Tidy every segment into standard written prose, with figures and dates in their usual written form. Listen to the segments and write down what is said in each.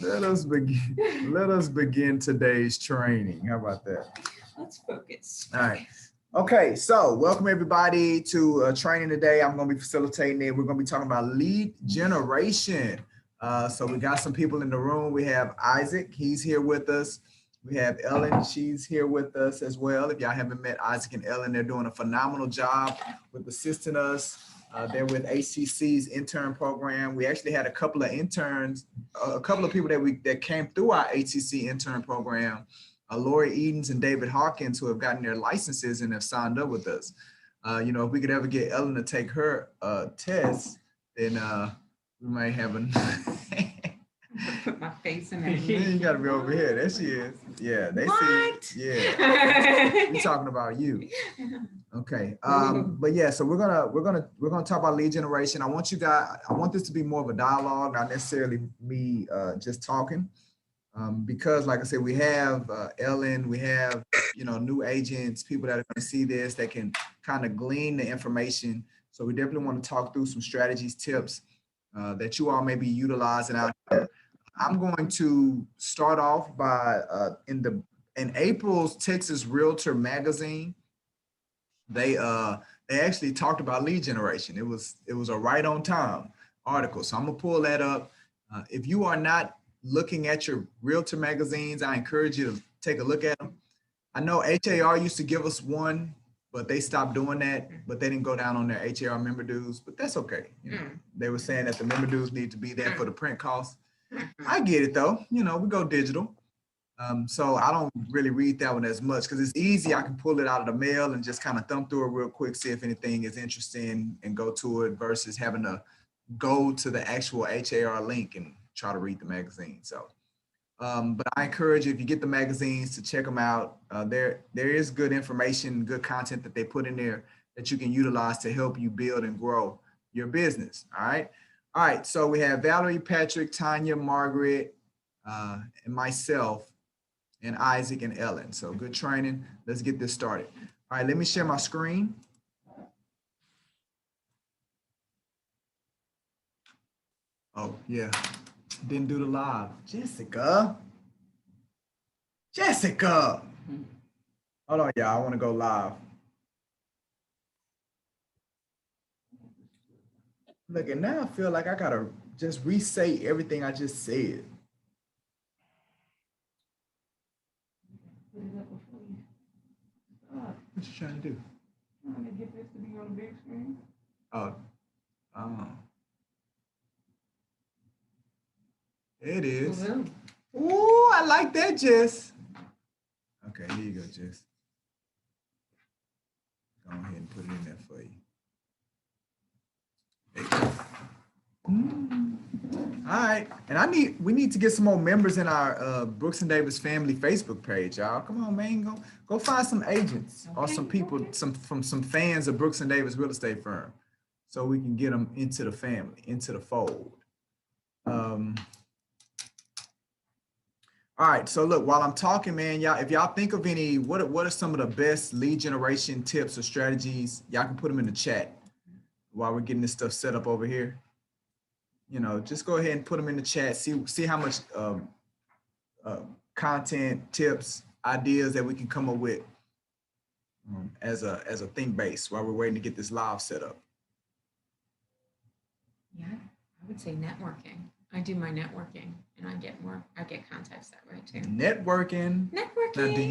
Let us begin today's training. How about that? Let's focus. All right. Okay, so welcome everybody to training today. I'm going to be facilitating it. We're going to be talking about lead generation. So we got some people in the room. We have Isaac, he's here with us. We have Ellen, she's here with us as well. If y'all haven't met Isaac and Ellen, they're doing a phenomenal job with assisting us. They're with HCC's intern program. We actually had a couple of interns, a couple of people that came through our HCC intern program. Lori Edens and David Hawkins, who have gotten their licenses and have signed up with us. You know, if we could ever get Ellen to take her test, then we might have a. Put my face in there. You gotta be over here. There she is. Yeah, they see. Yeah, we're talking about you. Okay, but yeah, so we're gonna talk about lead generation. I want this to be more of a dialogue, not necessarily me just talking. Because like I said, we have Ellen, we have, you know, new agents, people that are going to see this, that can kind of glean the information. So we definitely want to talk through some strategies, tips that you all may be utilizing out there. I'm going to start off by in April's Texas Realtor magazine. They actually talked about lead generation. It was a right on time article. So I'm gonna pull that up. If you are not looking at your realtor magazines, I encourage you to take a look at them. I know HAR used to give us one, but they stopped doing that, but they didn't go down on their HAR member dues, but that's okay. You know, they were saying that the member dues need to be there for the print costs. I get it though, you know, we go digital. So I don't really read that one as much because it's easy. I can pull it out of the mail and just kind of thumb through it real quick, see if anything is interesting and go to it versus having to go to the actual HAR link and try to read the magazine. So, but I encourage you, if you get the magazines, to check them out. There is good information, good content that they put in there that you can utilize to help you build and grow your business. All right. So we have Valerie, Patrick, Tanya, Margaret, and myself, and Isaac and Ellen. So good training. Let's get this started. All right, let me share my screen. Oh yeah. Didn't do the live. Jessica. Hold on, y'all. I want to go live. Look, and now I feel like I gotta just re-say everything I just said. What you trying to do? I'm gonna get this to be on the big screen. Oh. It is. Ooh, I like that, Jess. Okay, here you go, Jess. Go ahead and put it in there for you. There you go. All right, and we need to get some more members in our Brooks and Davis family Facebook page, y'all. Come on, man, go find some agents or some people, some fans of Brooks and Davis real estate firm, so we can get them into the family, into the fold. All right, so look, while I'm talking, man, y'all, if y'all think of any, what are some of the best lead generation tips or strategies, y'all can put them in the chat while we're getting this stuff set up over here. You know, just go ahead and put them in the chat, see how much content, tips, ideas that we can come up with as a think base while we're waiting to get this live set up. Yeah, I would say networking. I do my networking and I get contacts that way too. Networking. Now, do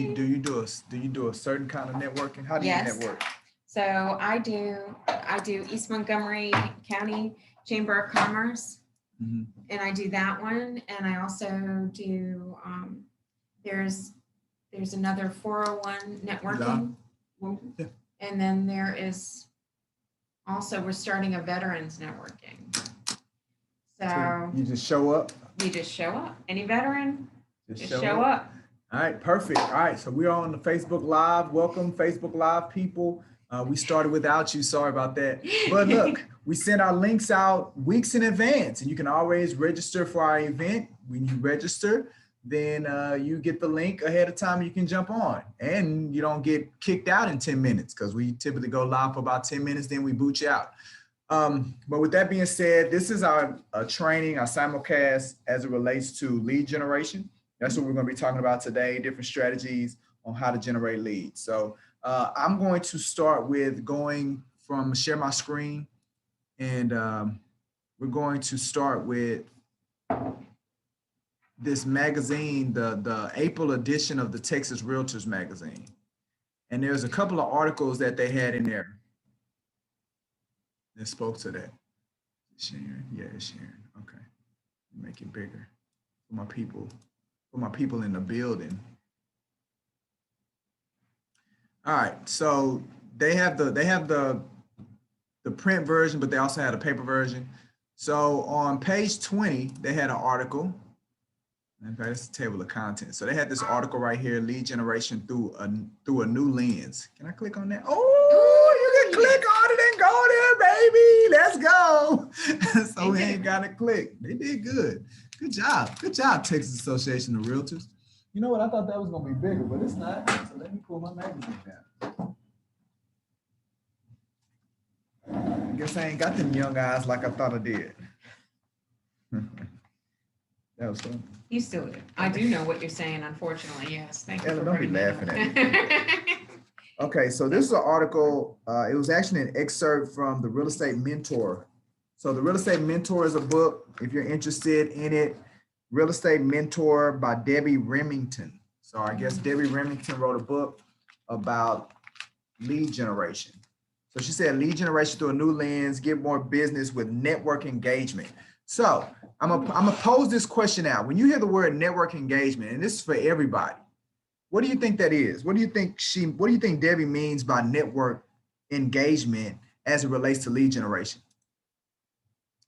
you do a certain kind of networking? How do you network? So I do East Montgomery County Chamber of Commerce, and I do that one, and I also do there's another 401 networking, and then there is also, we're starting a veterans networking. So you just show up? You just show up. Any veteran, just show up. All right, perfect. All right, so we're on the Facebook Live. Welcome, Facebook Live people. We started without you, sorry about that. But look, we send our links out weeks in advance, and you can always register for our event. When you register, then you get the link ahead of time, you can jump on. And you don't get kicked out in 10 minutes, because we typically go live for about 10 minutes, then we boot you out. But with that being said, this is our training, our simulcast as it relates to lead generation. That's what we're going to be talking about today, different strategies on how to generate leads. So I'm going to start with going from share my screen, and we're going to start with this magazine, the April edition of the Texas Realtors magazine. And there's a couple of articles that they had in there that spoke to that. Sharon, yeah, it's Sharon. Okay, make it bigger for my people in the building. All right, so they have the print version, but they also had a paper version. So on page 20, they had an article. Okay, it's a table of contents. So they had this article right here, lead generation through a new lens. Can I click on that? Oh, you can click on it and go there, baby. Let's go. So we ain't got to click. They did good. Good job. Good job, Texas Association of Realtors. You know what? I thought that was going to be bigger, but it's not. So let me pull my magazine down. I guess I ain't got them young eyes like I thought I did. That was fun. You still do. I do know what you're saying, unfortunately. Yes. Thank you. Ella, don't be laughing at me. Okay, so this is an article. It was actually an excerpt from the Real Estate Mentor. So the Real Estate Mentor is a book, if you're interested in it. Real Estate Mentor by Debbie Remington. So I guess Debbie Remington wrote a book about lead generation. So she said lead generation through a new lens, get more business with network engagement. So I'm gonna pose this question out. When you hear the word network engagement, and this is for everybody, what do you think that is? What do you think Debbie means by network engagement as it relates to lead generation?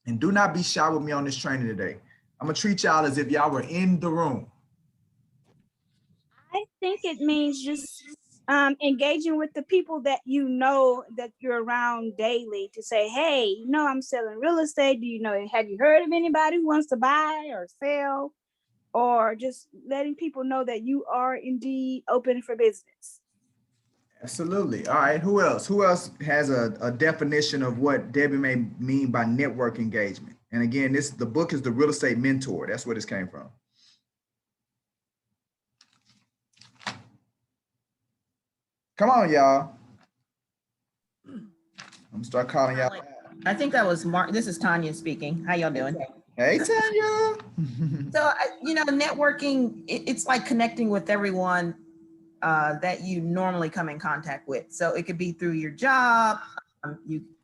And do not be shy with me on this training today. I'm gonna treat y'all as if y'all were in the room. I think it means just engaging with the people that you know that you're around daily to say, hey, you know, I'm selling real estate. Do you know, have you heard of anybody who wants to buy or sell? Or just letting people know that you are indeed open for business. Absolutely. All right. Who else? Who else has a definition of what Debbie may mean by network engagement? And again, the book is The Real Estate Mentor. That's where this came from. Come on, y'all. I'm gonna start calling y'all. I think that was Mark. This is Tanya speaking. How y'all doing? Hey, Tanya. So, networking, it's like connecting with everyone that you normally come in contact with. So it could be through your job.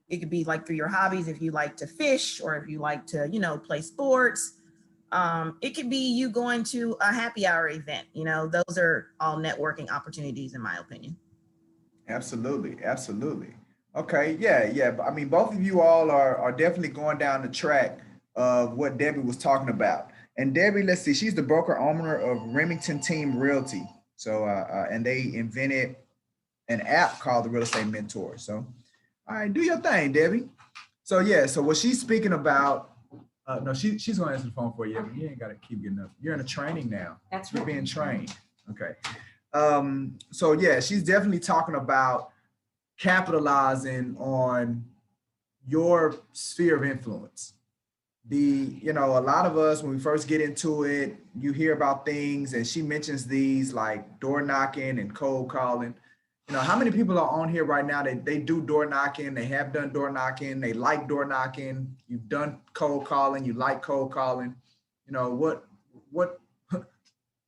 It could be like through your hobbies. If you like to fish or if you like to, play sports. It could be you going to a happy hour event. Those are all networking opportunities, in my opinion. Absolutely. Absolutely. Okay. Yeah. But I mean, both of you all are definitely going down the track of what Debbie was talking about. And Debbie, let's see, she's the broker owner of Remington Team Realty. So, and they invented an app called the Real Estate Mentor. So, all right, do your thing, Debbie. So, yeah, so what she's speaking about, no, she's going to answer the phone for you. Okay. You ain't got to keep getting up. You're in a training now. That's right. You're right. being trained. Okay. So, yeah, she's definitely talking about capitalizing on your sphere of influence. A lot of us, when we first get into it, you hear about things, and she mentions these like door knocking and cold calling. How many people are on here right now that they do door knocking, they have done door knocking, they like door knocking, you've done cold calling, you like cold calling.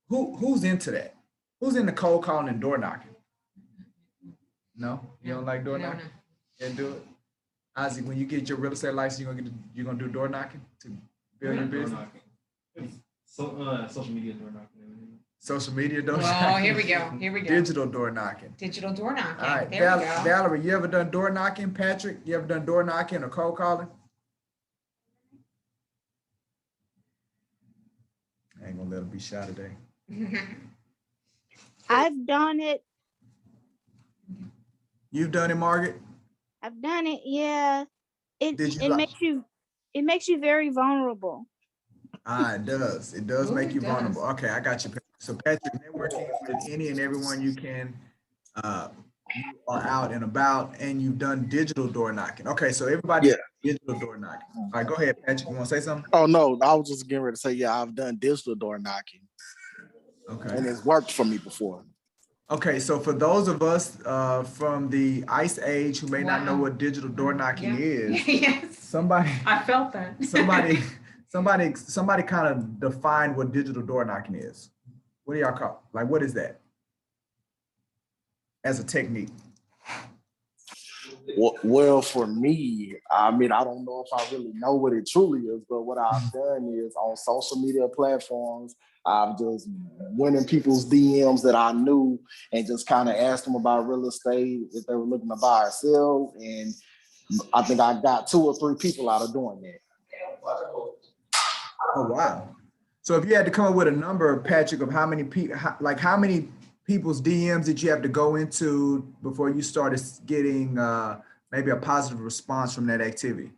Who's into that? Who's into cold calling and door knocking? No, you don't like door knocking? Can't do it. Ozzy, when you get your real estate license, you're gonna do door knocking to build your business. Social media door knocking. Social media door knocking. Oh, here we go. Digital door knocking. Digital door knocking. All right, there we go. Valerie, you ever done door knocking? Patrick, you ever done door knocking or cold calling? I ain't gonna let him be shy today. I've done it. You've done it, Margaret? I've done it, yeah. It makes you very vulnerable. It does. It does make you vulnerable. Okay, I got you. So Patrick, networking with any and everyone you can. You are out and about, and you've done digital door knocking. Okay, so everybody Digital door knocking. All right, go ahead, Patrick. You want to say something? Oh no, I was just getting ready to say, yeah, I've done digital door knocking, Okay. and it's worked for me before. Okay, so for those of us from the Ice Age who may not know what digital door knocking is, Yes, somebody I felt that. somebody kind of define what digital door knocking is. What do y'all call? Like, what is that as a technique? Well, for me, I mean, I don't know if I really know what it truly is, but what I've done is on social media platforms, I've just went in people's DMs that I knew and just kind of asked them about real estate, if they were looking to buy or sell. And I think I got 2 or 3 people out of doing that. Oh, wow. So if you had to come up with a number, Patrick, of how many people, how many people's DMs did you have to go into before you started getting maybe a positive response from that activity?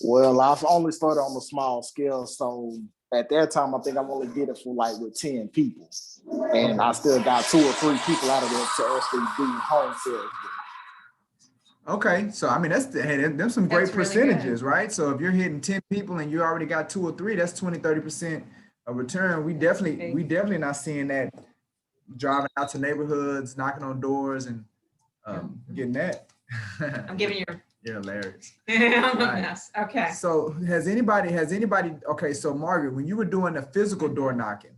Well, I've only started on a small scale. So at that time, I think I only did it for like with 10 people. And I still got 2 or 3 people out of there to actually do home sales with. Okay, so I mean them some great That's really percentages, right? So if you're hitting 10 people and you already got 2 or 3, that's 20-30% of return. We definitely not seeing that driving out to neighborhoods, knocking on doors, and getting that. I'm giving you. You're hilarious. I'm a Right. mess. Okay. So has anybody? Okay, so Margaret, when you were doing the physical door knocking,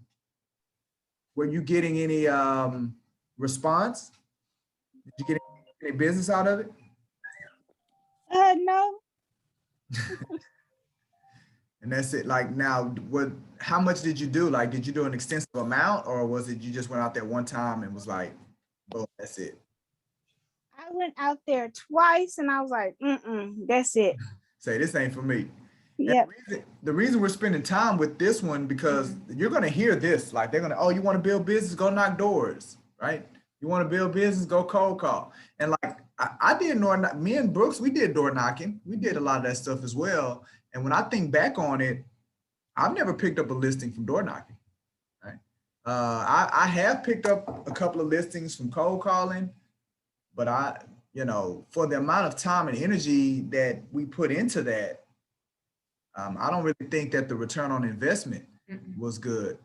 were you getting any response? Did you get any business out of it? No. And that's it. Like now, how much did you do? Like, did you do an extensive amount, or was it you just went out there one time and was like, boom, that's it? I went out there twice and I was like, that's it. Say, this ain't for me. Yep. The reason we're spending time with this one, because you're gonna hear this, like they're gonna, oh, you want to build business, go knock doors, right? You want to build business, go cold call. And like I did me and Brooks, we did door knocking. We did a lot of that stuff as well. And when I think back on it, I've never picked up a listing from door knocking, right? I have picked up a couple of listings from cold calling, but for the amount of time and energy that we put into that, I don't really think that the return on investment was good.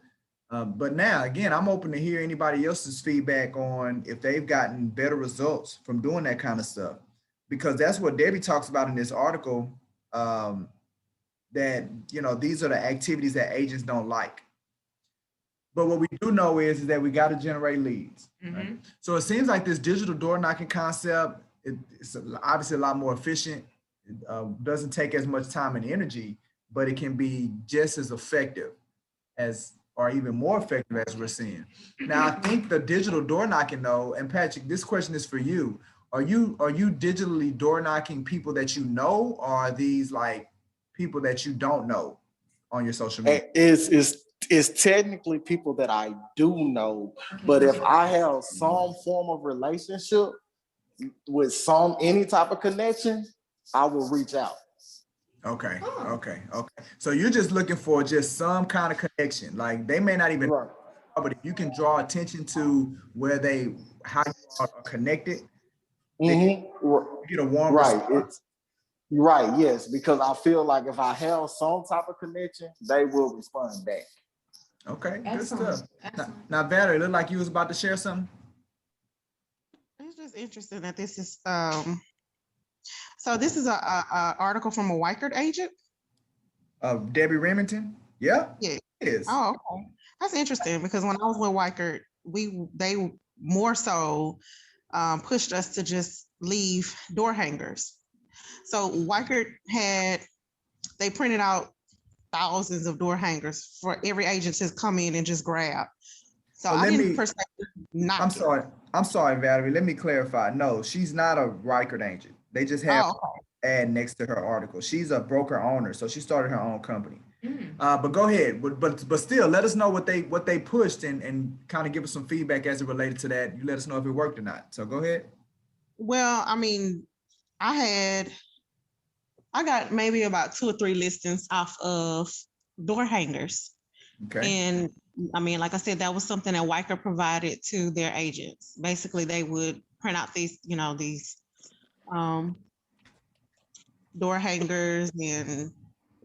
But now, again, I'm open to hear anybody else's feedback on if they've gotten better results from doing that kind of stuff, because that's what Debbie talks about in this article, that, these are the activities that agents don't like. But what we do know is that we got to generate leads. Right? So it seems like this digital door knocking concept, it's obviously a lot more efficient. It doesn't take as much time and energy, but it can be just as effective or even more effective as we're seeing. Now, I think the digital door knocking though, and Patrick, this question is for you. Are you digitally door knocking people that you know, or are these like people that you don't know on your social media? It's technically people that I do know, but if I have some form of relationship with any type of connection, I will reach out. Okay. So you're just looking for just some kind of connection. Like they may not even, right. But if you can draw attention to how you are connected, you get a warm response. Right, yes, because I feel like if I have some type of connection, they will respond back. Okay, Excellent. Good stuff. Now, Valerie, it looked like you was about to share something. It's just interesting that this is so this is a article from a Weichert agent. Debbie Remington. Yeah. Yeah. It is. Oh, okay. That's interesting because when I was with Weichert, they more so pushed us to just leave door hangers. So Weichert they printed out thousands of door hangers for every agent to come in and just grab. So I didn't perspective not. I'm sorry, Valerie. Let me clarify. No, she's not a Reichert agent. They just have ad next to her article. She's a broker owner, so she started her own company. But go ahead. But still, let us know what they pushed and kind of give us some feedback as it related to that. You let us know if it worked or not. So go ahead. Well, I mean, I got maybe about 2 or 3 listings off of door hangers. Okay. And I mean, like I said, that was something that Weichert provided to their agents. Basically, they would print out these door hangers, and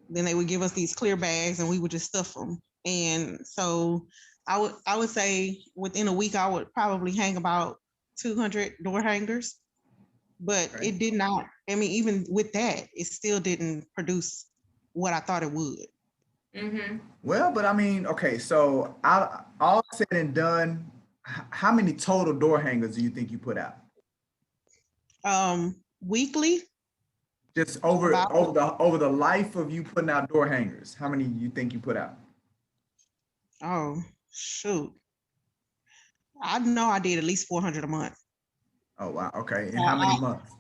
then they would give us these clear bags and we would just stuff them. And so I would say within a week I would probably hang about 200 door hangers, but Okay. it did not. I mean, even with that, it still didn't produce what I thought it would. Mm-hmm. Well, but I mean, okay, so all said and done, how many total door hangers do you think you put out? Weekly, Just over about over the life of you putting out door hangers, how many you think you put out? oh shoot, I know I did at least 400 a month. Oh wow, okay. And how many months?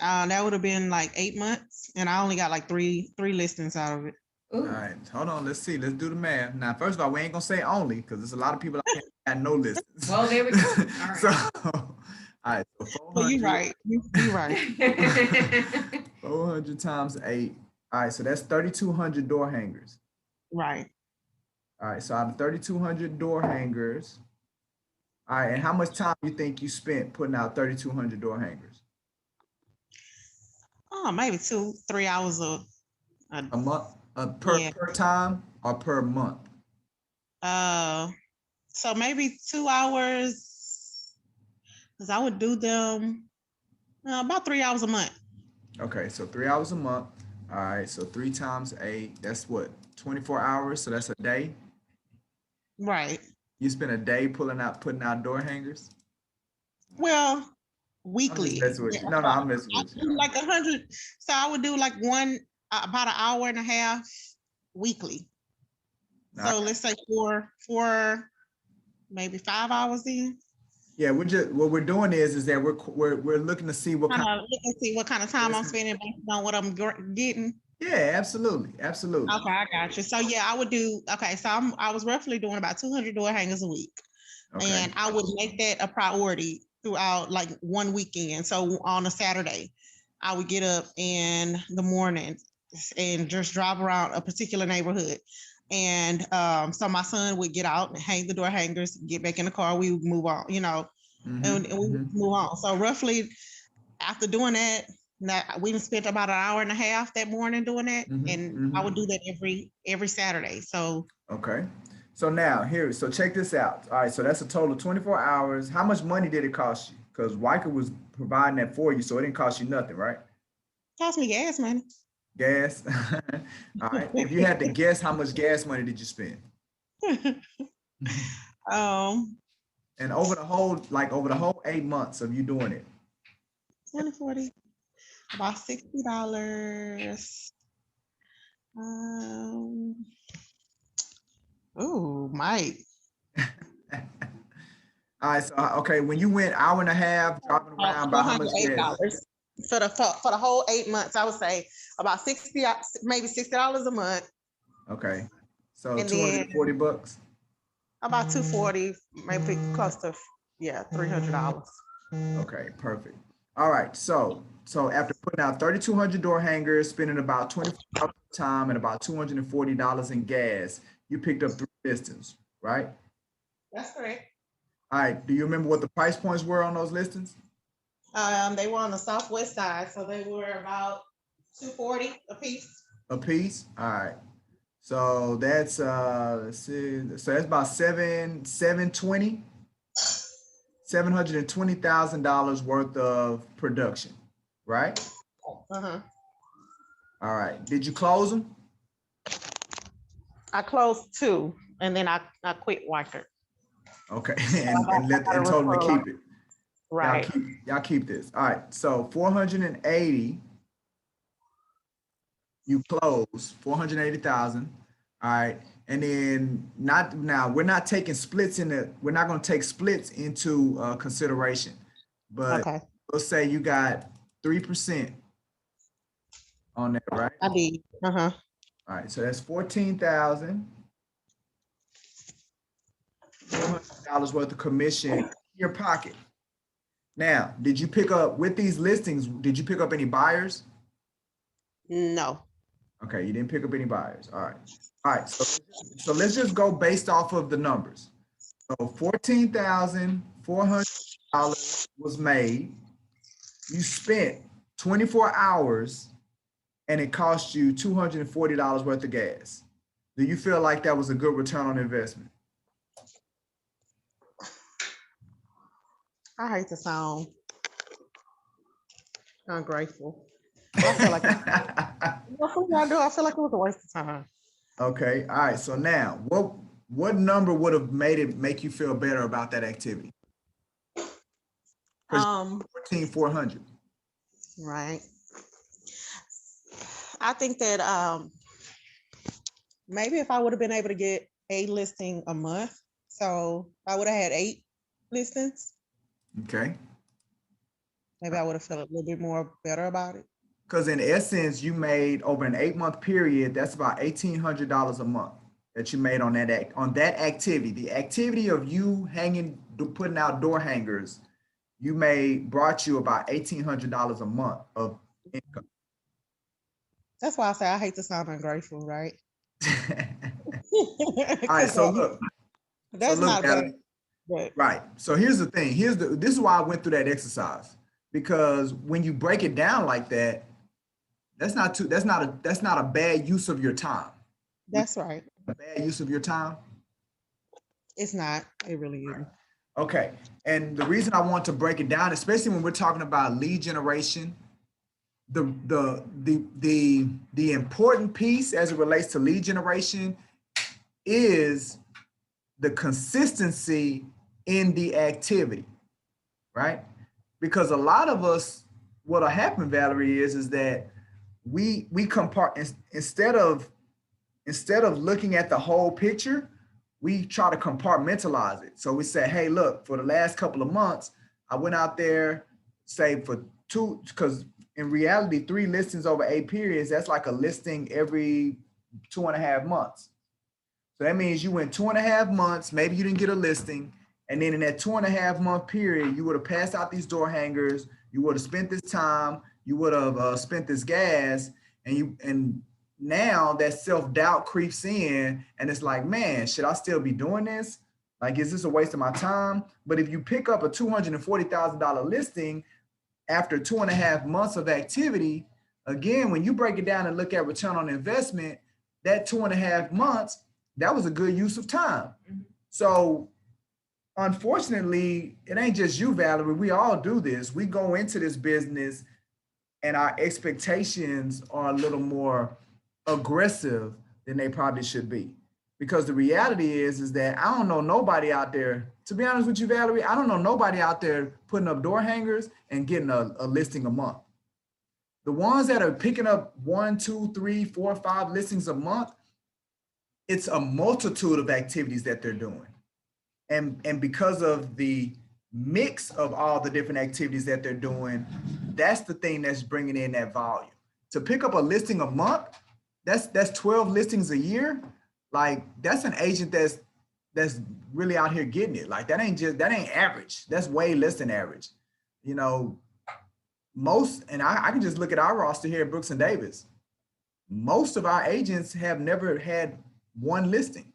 That would have been like 8 months, and I only got like three listings out of it. All right, hold on. Let's see. Let's do the math. Now, first of all, we ain't gonna say only because there's a lot of people out there that had no listings. Well, there we go. All right. So, all right. So 400, Well, you're right. You're right. 400 times 8. All right. So that's 3,200 door hangers. Right. All right. So out of 3,200 door hangers. All right. And how much time do you think you spent putting out 3,200 door hangers? Oh, maybe 2-3 hours A month? Per time or per month? So maybe 2 hours, because I would do them about 3 hours a month. Okay, so 3 hours a month. All right, so 3 times 8, that's what, 24 hours? So that's a day? Right. You spend a day putting out door hangers? Well, weekly. I'm just messing with you. No, I'm messing with you. Like 100. So I would do like about an hour and a half weekly. So let's say four, maybe 5 hours then. Yeah, what we're doing is that we're looking to see what kind of time I'm spending based on what I'm getting. Yeah, absolutely. Okay, I got you. So yeah, I would do. Okay, so I was roughly doing about 200 door hangers a week, and I would make that a priority throughout like one weekend. So on a Saturday, I would get up in the morning and just drive around a particular neighborhood. And so my son would get out and hang the door hangers, get back in the car, we would move on, and we would move on. So roughly after doing that, we spent about an hour and a half that morning doing that. And I would do that every Saturday. So okay. So now so check this out. All right, so that's a total of 24 hours. How much money did it cost you? Because Weicker was providing that for you, so it didn't cost you nothing, right? Cost me gas money. Gas. All right. If you had to guess, how much gas money did you spend? And over the whole 8 months of you doing it. 20, 40, about $60. Oh, Mike. All right. So okay, when you went hour and a half driving around, about how much gas? For the whole 8 months, I would say about maybe $60 a month. Okay, so $240. About $240, maybe close to $300. Okay, perfect. All right, so after putting out 3,200 door hangers, spending about 24 hours of time and about $240 in gas, you picked up 3 listings, right? That's correct. All right. Do you remember what the price points were on those listings? They were on the southwest side, so they were about $240 a piece. A piece? All right. So that's let's see. So that's about $720,000 worth of production, right? Uh-huh. All right. Did you close them? I closed 2, and then I quit Weicker. Okay, and told them to keep it. Right. Y'all keep this. All right. So 480. You close 480,000. All right. And then we're not taking splits we're not going to take splits into consideration, but let's say you got 3% on that, right? I did. Uh-huh. All right. So that's $14,400 worth of commission in your pocket. Now, did you pick up with these listings? Did you pick up any buyers? No. Okay, you didn't pick up any buyers. All right. All right. So let's just go based off of the numbers. So $14,400 was made. You spent 24 hours and it cost you $240 worth of gas. Do you feel like that was a good return on investment? I hate to sound ungrateful. I feel like I feel like it was a waste of time. Okay, all right. So now, what number would have made it make you feel better about that activity? 14,400. Right. I think that maybe if I would have been able to get a listing a month, so I would have had 8 listings. Okay. Maybe I would have felt a little bit more better about it. Because in essence, you made over an 8-month period, that's about $1,800 a month that you made on that activity. The activity of you putting out door hangers, brought you about $1,800 a month of income. That's why I say I hate to sound ungrateful, right? All right, so look. That's not bad. Right. So here's the thing. This is why I went through that exercise, because when you break it down like that, that's not a bad use of your time. That's right. A bad use of your time. It's not. It really isn't. Okay. And the reason I want to break it down, especially when we're talking about lead generation, the important piece as it relates to lead generation is the consistency in the activity, right? Because a lot of us, what'll happen, Valerie, is that we instead of looking at the whole picture, we try to compartmentalize it. So we say, hey, look, for the last couple of months, I went out there, say for 2, because in reality, 3 listings over 8 periods, that's like a listing every 2.5 months. So that means you went 2.5 months, maybe you didn't get a listing. And then in that 2.5 month period, you would have passed out these door hangers, you would have spent this time, you would have spent this gas, and now that self-doubt creeps in and it's like, man, should I still be doing this? Like, is this a waste of my time? But if you pick up a $240,000 listing after 2.5 months of activity, again, when you break it down and look at return on investment, that 2.5 months, that was a good use of time. So unfortunately, it ain't just you, Valerie. We all do this. We go into this business and our expectations are a little more aggressive than they probably should be. Because the reality is that I don't know nobody out there, to be honest with you, Valerie, I don't know nobody out there putting up door hangers and getting a listing a month. The ones that are picking up 1, 2, 3, 4, 5 listings a month, it's a multitude of activities that they're doing. And because of the mix of all the different activities that they're doing, that's the thing that's bringing in that volume. To pick up a listing a month, that's 12 listings a year. Like, that's an agent that's really out here getting it. Like, that ain't average. That's way less than average. You know, most, and I can just look at our roster here at Brooks and Davis. Most of our agents have never had one listing.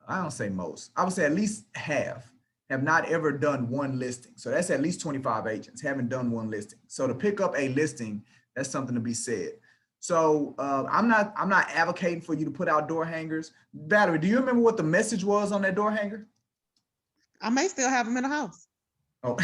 I don't say most. I would say at least half have not ever done one listing. So that's at least 25 agents haven't done one listing. So to pick up a listing, that's something to be said. So I'm not advocating for you to put out door hangers. Valerie, do you remember what the message was on that door hanger? I may still have them in the house. Oh,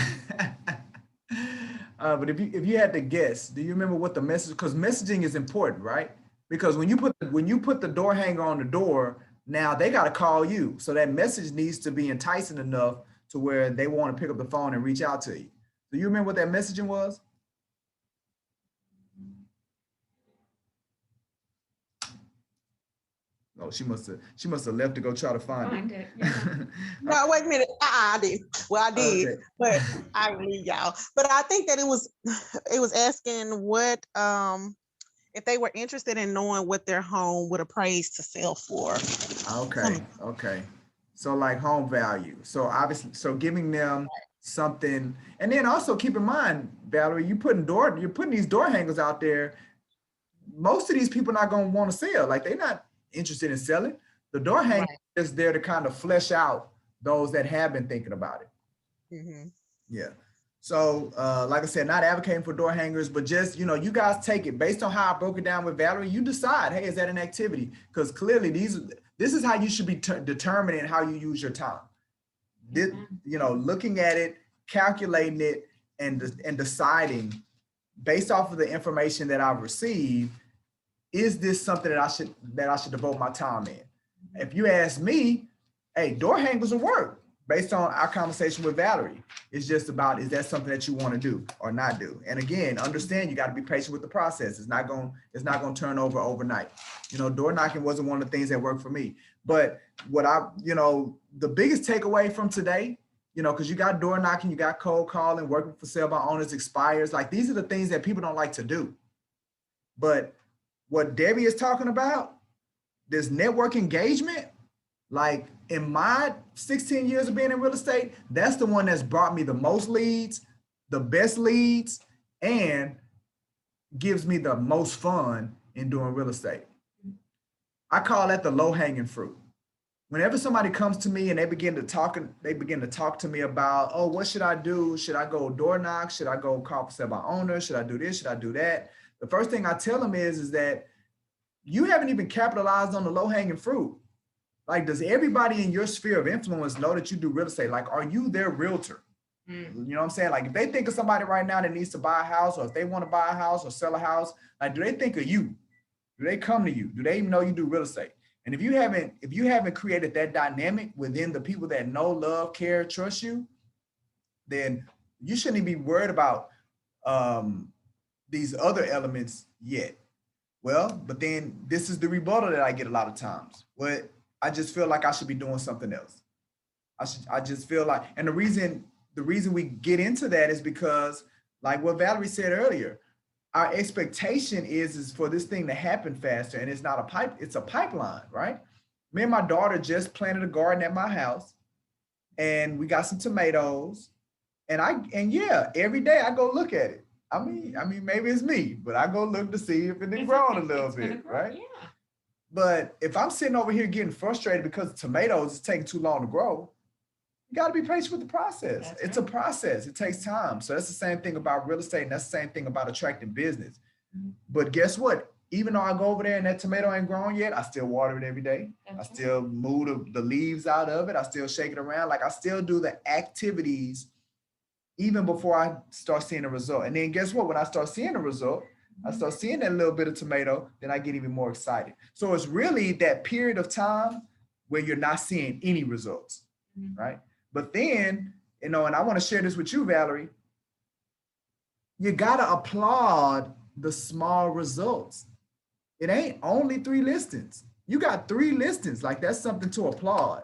but if you had to guess, do you remember what the message? Because messaging is important, right? Because when you put the door hanger on the door, now they got to call you. So that message needs to be enticing enough to where they want to pick up the phone and reach out to you. Do you remember what that messaging was? Oh, she must have left to go try to find it. Yeah. No, wait a minute. I did. Well, I did, Okay. but I leave y'all. But I think that it was asking what if they were interested in knowing what their home would appraise to sell for. Okay. So like home value. So obviously, so giving them something, and then also keep in mind, Valerie, you're putting these door hangers out there. Most of these people are not going to want to sell. Like, they're not interested in selling. The door hanger is there to kind of flesh out those that have been thinking about it. Mm-hmm. Yeah. So like I said, not advocating for door hangers, but just, you know, you guys take it based on how I broke it down with Valerie. You decide, hey, is that an activity? Because clearly this is how you should be determining how you use your time. This, you know, looking at it, calculating it, and deciding based off of the information that I've received, is this something that I should devote my time in? If you ask me, hey, door hangers will work based on our conversation with Valerie. It's just about, is that something that you want to do or not do? And again, understand you got to be patient with the process. It's not going to turn over overnight. You know, door knocking wasn't one of the things that worked for me. But what you know, the biggest takeaway from today, you know, because you got door knocking, you got cold calling, working for sale by owners, expires. Like, these are the things that people don't like to do. But what Debbie is talking about, this network engagement, like in my 16 years of being in real estate, that's the one that's brought me the most leads, the best leads, and gives me the most fun in doing real estate. I call that the low-hanging fruit. Whenever somebody comes to me and they begin to talk to me about, oh, what should I do? Should I go door knock? Should I go call for sale by owner? Should I do this? Should I do that? The first thing I tell them is that you haven't even capitalized on the low-hanging fruit. Like, does everybody in your sphere of influence know that you do real estate? Like, are you their realtor? You know what I'm saying? Like, if they think of somebody right now that needs to buy a house, or if they want to buy a house or sell a house, like, do they think of you? Do they come to you? Do they even know you do real estate? And if you haven't created that dynamic within the people that know, love, care, trust you, then you shouldn't be worried about these other elements yet. Well, but then this is the rebuttal that I get a lot of times. What I just feel like I should be doing something else. I just feel like, and the reason we get into that is because, like what Valerie said earlier, our expectation is for this thing to happen faster, and it's not it's a pipeline, right? Me and my daughter just planted a garden at my house, and we got some tomatoes, and yeah, every day I go look at it. I mean, maybe it's me, but I go look to see if it grown a little bit, right? Yeah. But if I'm sitting over here getting frustrated because tomatoes is taking too long to grow, you got to be patient with the process. It's a process. It takes time. So that's the same thing about real estate, and that's the same thing about attracting business. But guess what? Even though I go over there and that tomato ain't grown yet, I still water it every day. I still move the leaves out of it. I still shake it around. Like, I still do the activities even before I start seeing a result. And then guess what? When I start seeing a result, I start seeing that little bit of tomato, then I get even more excited. So it's really that period of time where you're not seeing any results, right? But then, you know, and I want to share this with you, Valerie, you got to applaud the small results. It ain't only 3 listings. You got 3 listings. Like, that's something to applaud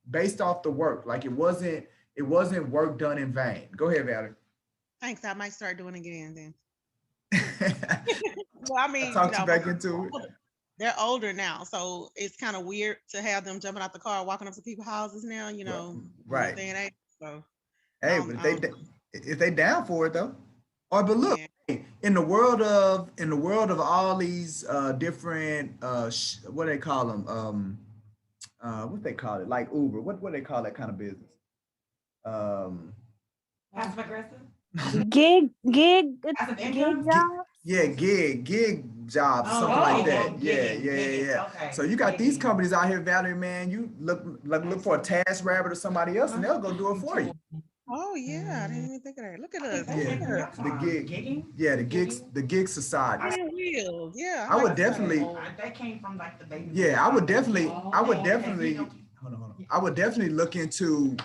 based off the work. Like, it wasn't work done in vain. Go ahead, Valerie. Thanks. I might start doing it again then. Well, I mean, Talk you back into it. They're older now, so it's kind of weird to have them jumping out the car, walking up to people's houses now, you know. Right. So, hey, but if they down for it though, but look, in the world of all these different what do they call them? What they call it? Like Uber. What do they call that kind of business? Passive aggressive. Gig job. Yeah, gig jobs, something like that. Yeah. Okay. So you got these companies out here, Valerie, man. You look for a task rabbit or somebody else, and they'll go do it for you. Oh yeah, I didn't even think of that. Look at us. Yeah, the gig society. Yeah. I would definitely. That came from like the baby. Yeah, I would definitely. I would definitely look into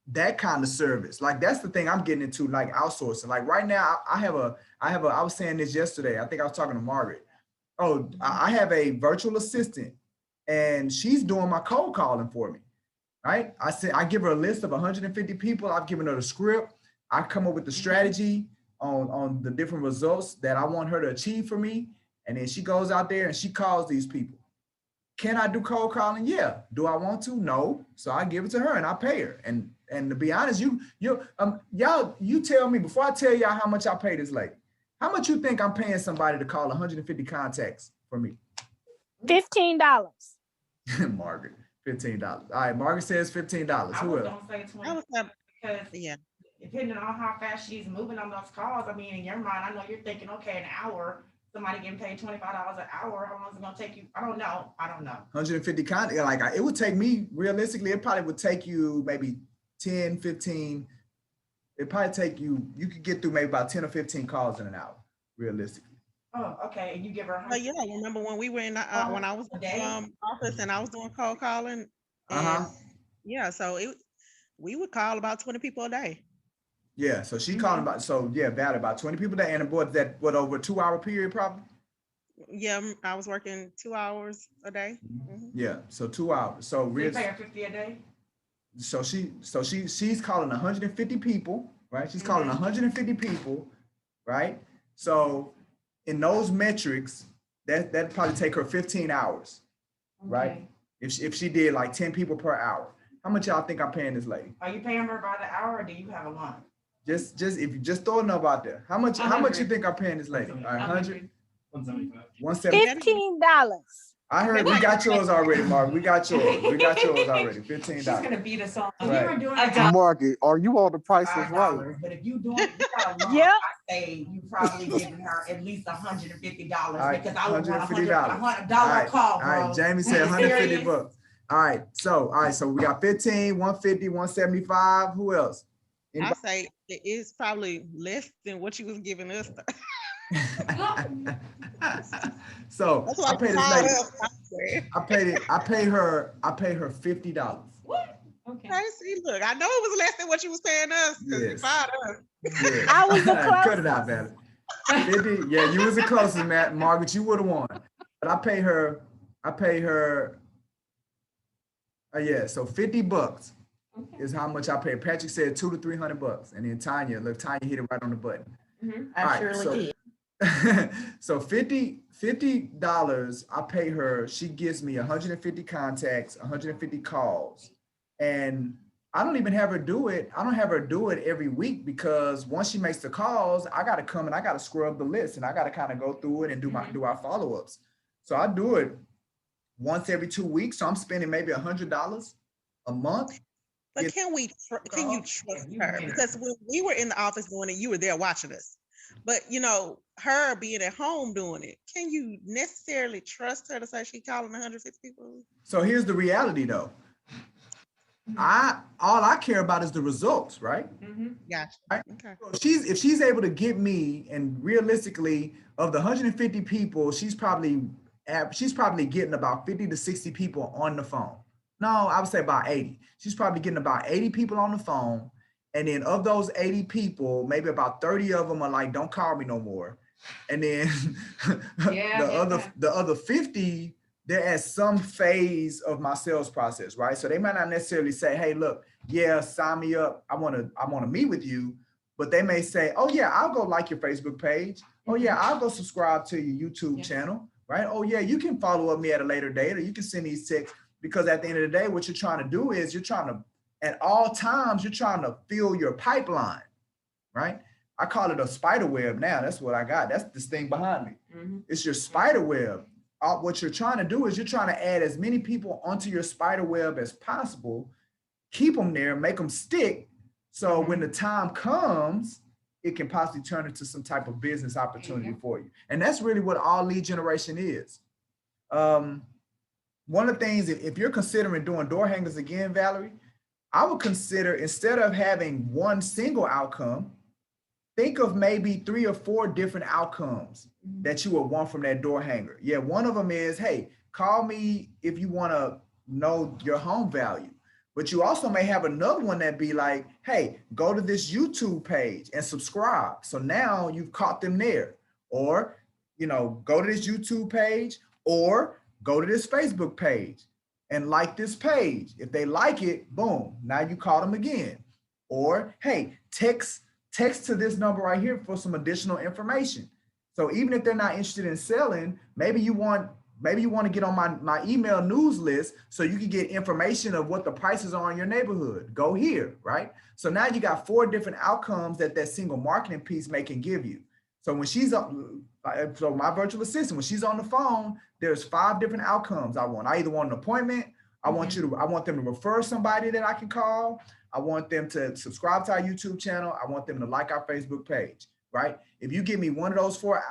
that kind of service. Like, that's the thing I'm getting into, like outsourcing. Like right now, I was saying this yesterday. I think I was talking to Margaret. Oh, I have a virtual assistant, and she's doing my cold calling for me. Right? I said, I give her a list of 150 people. I've given her the script. I come up with the strategy on the different results that I want her to achieve for me. And then she goes out there and she calls these people. Can I do cold calling? Yeah. Do I want to? No. So I give it to her and I pay her. And to be honest, y'all tell me before I tell y'all how much I pay this lady. How much you think I'm paying somebody to call 150 contacts for me? $15. Margaret. $15. All right, Margaret says $15. Who else? Don't say 20. Yeah. depending on how fast she's moving on those calls, I mean, in your mind, I know you're thinking, okay, an hour, somebody getting paid $25 an hour, how long is it gonna take you? I don't know. 150 content, like it would take me, realistically, it probably would take you maybe 10, 15. It probably take you could get through maybe about 10 or 15 calls in an hour, realistically. Oh, okay, and you give her. But yeah, remember when we were in when I was in the office and I was doing cold calling, and yeah, so we would call about 20 people a day. Yeah, so she calling about 20 people a day, and what over a 2-hour period probably. Yeah, I was working 2 hours a day. Yeah, so 2 hours. So you pay her $50 a day. So she's calling 150 people, right? She's calling 150 people, right? So in those metrics, that'd probably take her 15 hours, right? If she did like 10 people per hour. How much y'all think I'm paying this lady? Are you paying her by the hour, or do you have a month? Just if you just throw a number out there. How much you think I'm paying this lady? 100? 175. $15. I heard we got yours already, Mark. We got yours. We got yours already. $15. She's gonna beat us all. If you were doing Market, are you on the Price is Right? $5, but if you doing it, you got a lot, Yep. I say you probably giving her at least $150 right, because I would want $150. $100 call, All bro. right, Jamie said 150 bucks. All right, so we got 15, 150, 175. Who else? I say it is probably less than what you was giving us. So I paid this lady. I pay her $50. What? Okay. Hey, see, look, I know it was less than what you was paying us because you fired us. Yeah. I was the closest. Cut it out, man. 50, yeah, you was the closest, Matt. Margaret, you would have won. But I pay her, so 50 bucks is how much I pay. Patrick said $200 to $300. And then Tanya hit it right on the button. I surely did. So $50 I pay her. She gives me 150 contacts, 150 calls, and I don't even have her do it. I don't have her do it every week because once she makes the calls, I got to come and I got to scrub the list and I got to kind of go through it and do our follow-ups. So I do it once every 2 weeks. So I'm spending maybe $100 a month. But can you trust her? Because when we were in the office doing it, you were there watching us. But her being at home doing it, can you necessarily trust her to say she's calling 150 people? So here's the reality though. All I care about is the results, right? Gotcha. Right? Okay. So if she's able to get me, and realistically, of the 150 people, she's probably getting about 50 to 60 people on the phone. No, I would say about 80. She's probably getting about 80 people on the phone. And then of those 80 people, maybe about 30 of them are like, don't call me no more. And then the other 50, they're at some phase of my sales process, right? So they might not necessarily say, hey, look, yeah, sign me up. I want to meet with you. But they may say, oh yeah, I'll go like your Facebook page. Oh yeah, I'll go subscribe to your YouTube channel, right? Oh yeah, you can follow up me at a later date, or you can send these texts, because at the end of the day, what you're trying to do is at all times, you're trying to fill your pipeline, right? I call it a spider web now. That's what I got. That's this thing behind me. It's your spider web. What you're trying to do is you're trying to add as many people onto your spider web as possible, keep them there, make them stick. So when the time comes, it can possibly turn into some type of business opportunity for you. And that's really what all lead generation is. One of the things, if you're considering doing door hangers again, Valerie, I would consider, instead of having one single outcome, think of maybe 3 or 4 different outcomes that you would want from that door hanger. Yeah, one of them is, hey, call me if you want to know your home value. But you also may have another one that be like, hey, go to this YouTube page and subscribe. So now you've caught them there. Or, go to this YouTube page, or go to this Facebook page and like this page. If they like it, boom, now you call them again. Or, hey, text to this number right here for some additional information. So even if they're not interested in selling, maybe you want to get on my email news list so you can get information of what the prices are in your neighborhood. Go here, right? So now you got 4 different outcomes that single marketing piece can give you. So when so my virtual assistant, when she's on the phone, there's 5 different outcomes I want. I either want an appointment, I want them to refer somebody that I can call. I want them to subscribe to our YouTube channel. I want them to like our Facebook page, right? If you give me one of those 4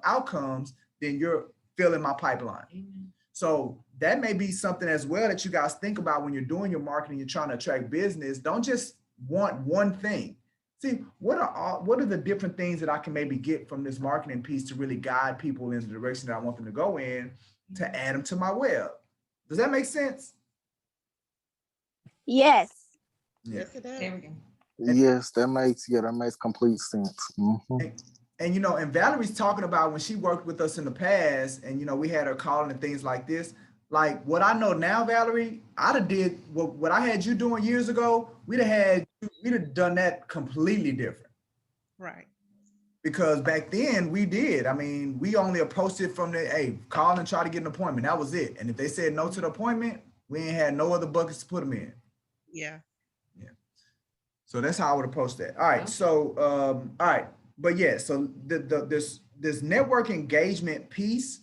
outcomes, then you're filling my pipeline. So that may be something as well that you guys think about when you're doing your marketing, you're trying to attract business. Don't just want one thing. See, what are the different things that I can maybe get from this marketing piece to really guide people in the direction that I want them to go in to add them to my web? Does that make sense? Yes. Yeah. Yes, it does. There we go. Yes, that makes complete sense. Mhm. And and Valerie's talking about when she worked with us in the past, and we had her calling and things like this. Like what I know now, Valerie, I'd have did what I had you doing years ago. We'd have done that completely different. Right. Because back then we did. I mean, we only approached it from hey, call and try to get an appointment. That was it. And if they said no to the appointment, we ain't had no other buckets to put them in. Yeah. Yeah. So that's how I would approach that. All right. So all right. But yeah, so this network engagement piece,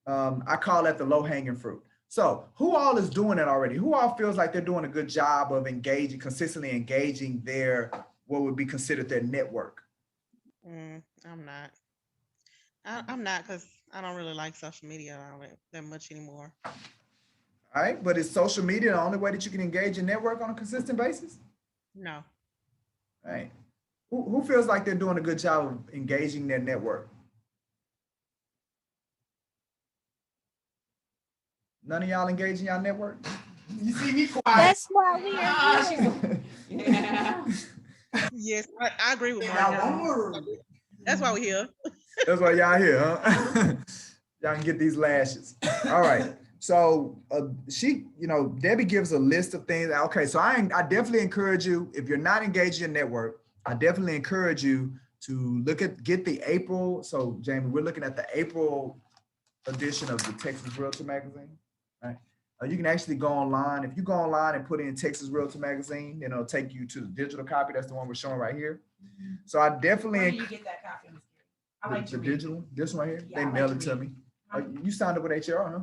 I call that the low-hanging fruit. So who all is doing it already? Who all feels like they're doing a good job of consistently engaging what would be considered their network? I'm not. I'm not, because I don't really like social media that much anymore. All right, but is social media the only way that you can engage your network on a consistent basis? No. All right. Who feels like they're doing a good job of engaging their network? None of y'all engaging y'all network? You see me quiet. That's why we are here. Yeah. Yes, I agree with Mark. That's why we're here. That's why y'all here, huh? Y'all can get these lashes. All right. So Debbie gives a list of things. Okay, so I definitely encourage you, if you're not engaged in your network, I definitely encourage you to get the April. So Jamie, we're looking at the April edition of the Texas Realtor Magazine. Right? You can actually go online. If you go online and put in Texas Realtor Magazine, then it'll take you to the digital copy. That's the one we're showing right here. So I definitely. Where do you get that copy? I like the to read digital, this one here. Yeah, they I like mailed to it to read. me. You signed up with HR, huh?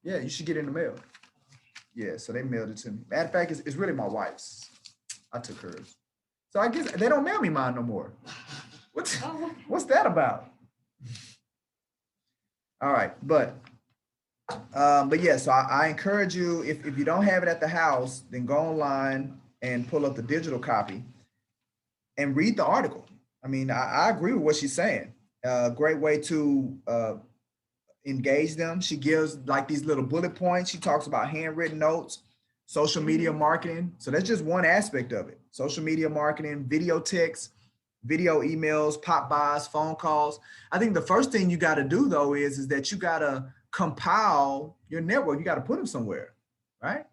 Yeah, you should get it in the mail. Yeah, so they mailed it to me. Matter of fact, it's really my wife's. I took hers. So I guess they don't mail me mine no more. What's that about? All right, but yeah, so I encourage you, if you don't have it at the house, then go online and pull up the digital copy and read the article. I mean, I agree with what she's saying. Great way to engage them. She gives like these little bullet points. She talks about handwritten notes, social media marketing. So that's just one aspect of it. Social media marketing, video texts, video emails, pop buys, phone calls. I think the first thing you got to do though is that you got to compile your network. You got to put them somewhere, right?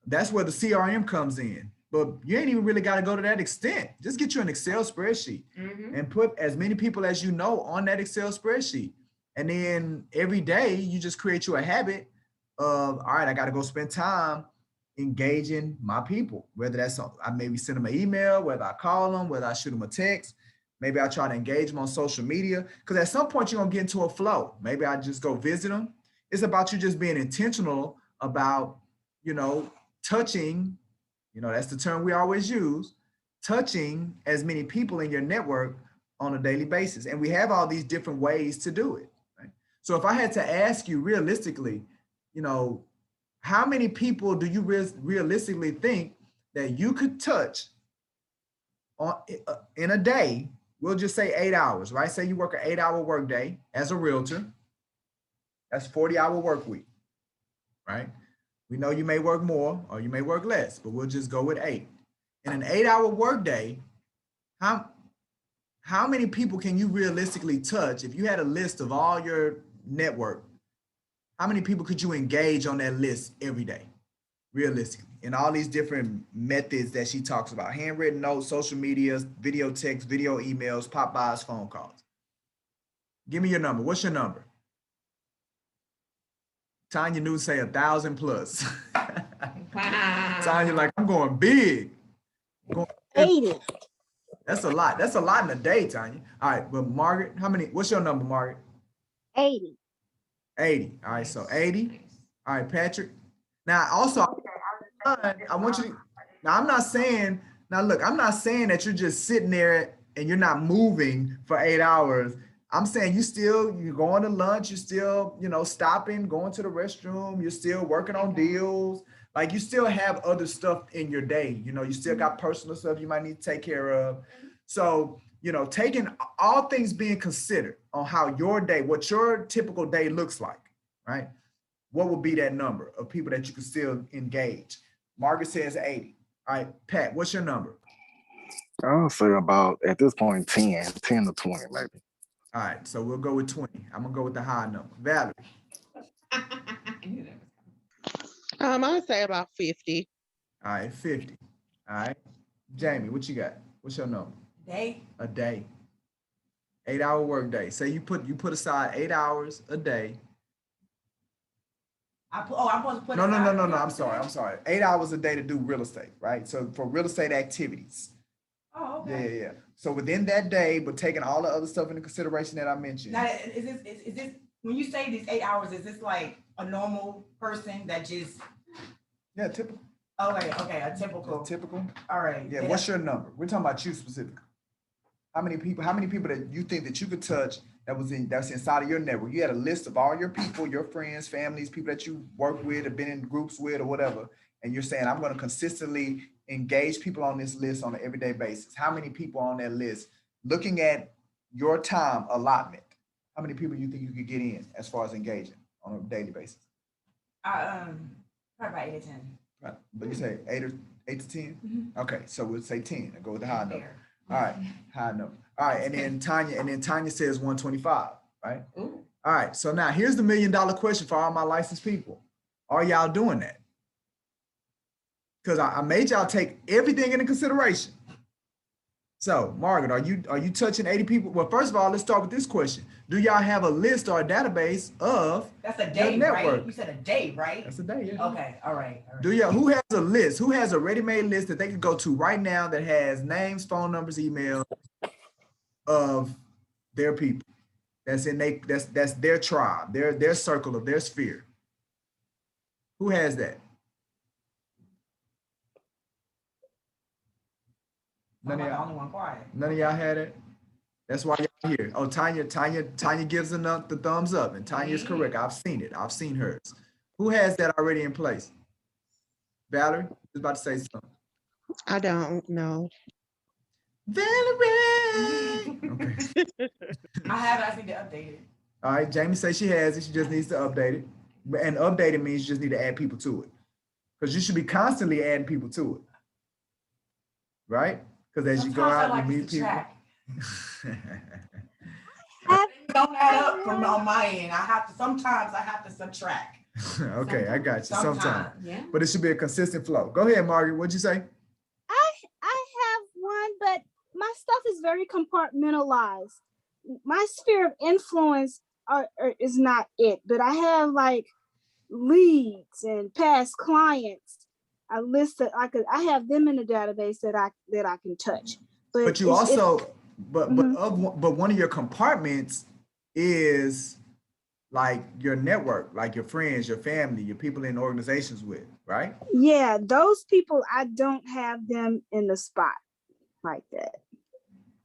That's where the CRM comes in. But you ain't even really got to go to that extent. Just get you an Excel spreadsheet and put as many people as you know on that Excel spreadsheet. And then every day you just create you a habit of, all right, I got to go spend time engaging my people, whether that's I maybe send them an email, whether I call them, whether I shoot them a text, maybe I try to engage them on social media, because at some point you're gonna get into a flow. Maybe I just go visit them. It's about you just being intentional about, touching, that's the term we always use, touching as many people in your network on a daily basis. And we have all these different ways to do it, right? So if I had to ask you realistically, how many people do you realistically think that you could touch in a day? We'll just say 8 hours, right? Say you work an 8-hour work day as a realtor. That's 40-hour work week, right? We know you may work more or you may work less, but we'll just go with 8. In an 8-hour work day, how many people can you realistically touch? If you had a list of all your network, how many people could you engage on that list every day, realistically, in all these different methods that she talks about? Handwritten notes, social media, video text, video emails, pop buys, phone calls. Give me your number. What's your number? Tanya News say 1,000 plus. Wow. Tanya like, I'm going big. 80. That's a lot. That's a lot in a day, Tanya. All right, but Margaret, what's your number, Margaret? 80. 80. All right, so 80. All right, Patrick. Now, also, I want you to, now I'm not saying, now look, I'm not saying that you're just sitting there and you're not moving for 8 hours. I'm saying you're going to lunch, you're still, stopping, going to the restroom, you're still working on deals. Like you still have other stuff in your day. You still got personal stuff you might need to take care of. So, taking all things being considered on how your day, what your typical day looks like, right? What would be that number of people that you can still engage? Margaret says 80. All right, Pat, what's your number? I'll say about, at this point, 10 to 20, maybe. All right, so we'll go with 20. I'm gonna go with the high number. Valerie. I'd say about 50. All right, 50. All right. Jamie, what you got? What's your number? Day. A day. 8-hour work day. Say you put aside 8 hours a day. I'm supposed to put No. aside- I'm sorry. 8 hours a day to do real estate, right? So for real estate activities. Oh, okay. Yeah. So within that day, but taking all the other stuff into consideration that I mentioned. Now, is this when you say these 8 hours? Is this like a normal person that just? Yeah, typical. Okay, a typical. Typical. All right. Yeah. What's your number? We're talking about you specifically. How many people that you think that you could touch that's inside of your network? You had a list of all your people, your friends, families, people that you work with, have been in groups with, or whatever, and you're saying, I'm going to consistently engage people on this list on an everyday basis. How many people on that list? Looking at your time allotment, how many people you think you could get in as far as engaging on a daily basis? Probably about 8 to 10. Right. But you say 8 to 10? Mm-hmm. Okay, so we'll say 10 and go with the high number. Fair. All right, high number. All right, and then Tanya says 125, right? Ooh. All right, so now here's the $1 million question for all my licensed people. Are y'all doing that? Because I made y'all take everything into consideration. So, Margaret, are you touching 80 people? Well, first of all, let's start with this question. Do y'all have a list or a database of That's a day, network? right? You said a day, right? That's a day, yeah. Okay, all right. Who has a list? Who has a ready-made list that they can go to right now that has names, phone numbers, email of their people? That's their tribe, their circle of their sphere. Who has that? I'm the only one quiet. None of y'all had it. That's why y'all here. Oh, Tanya gives the thumbs up, and Tanya's correct. I've seen it. I've seen hers. Who has that already in place? Valerie, I was about to say something. I don't know. Valerie. Okay. I have it. I need to update it. All right. Jamie says she has it. She just needs to update it. And updating means you just need to add people to it, because you should be constantly adding people to it, right? Because as you go out and meet people. Don't add up from on my end. Sometimes I have to subtract. Okay, I got you. Sometimes. Yeah. But it should be a consistent flow. Go ahead, Margaret. What'd you say? I have one, but my stuff is very compartmentalized. My sphere of influence is not it, but I have like leads and past clients. I have them in the database that I can touch. But you also, but one of your compartments is like your network, like your friends, your family, your people in organizations with, right? Yeah, those people, I don't have them in the spot like that.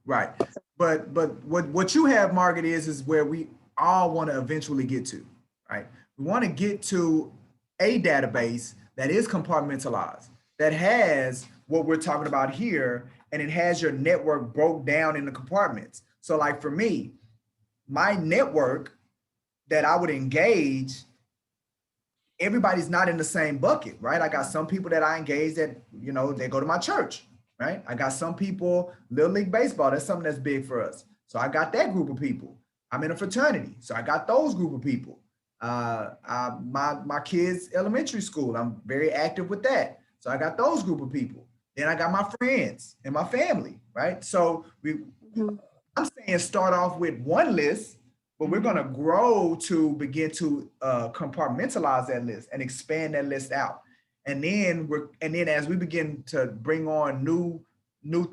Right. But what you have, Margaret, is where we all want to eventually get to, right? We want to get to a database that is compartmentalized, that has what we're talking about here, and it has your network broke down into compartments. So like for me, my network that I would engage, everybody's not in the same bucket, right? I got some people that I engage that, they go to my church, right? I got some people, Little League Baseball, that's something that's big for us. So I got that group of people. I'm in a fraternity, so I got those group of people. My kids' elementary school, I'm very active with that. So I got those group of people. Then I got my friends and my family, right? So I'm saying start off with one list, but we're gonna grow to begin to compartmentalize that list and expand that list out. And then as we begin to bring on new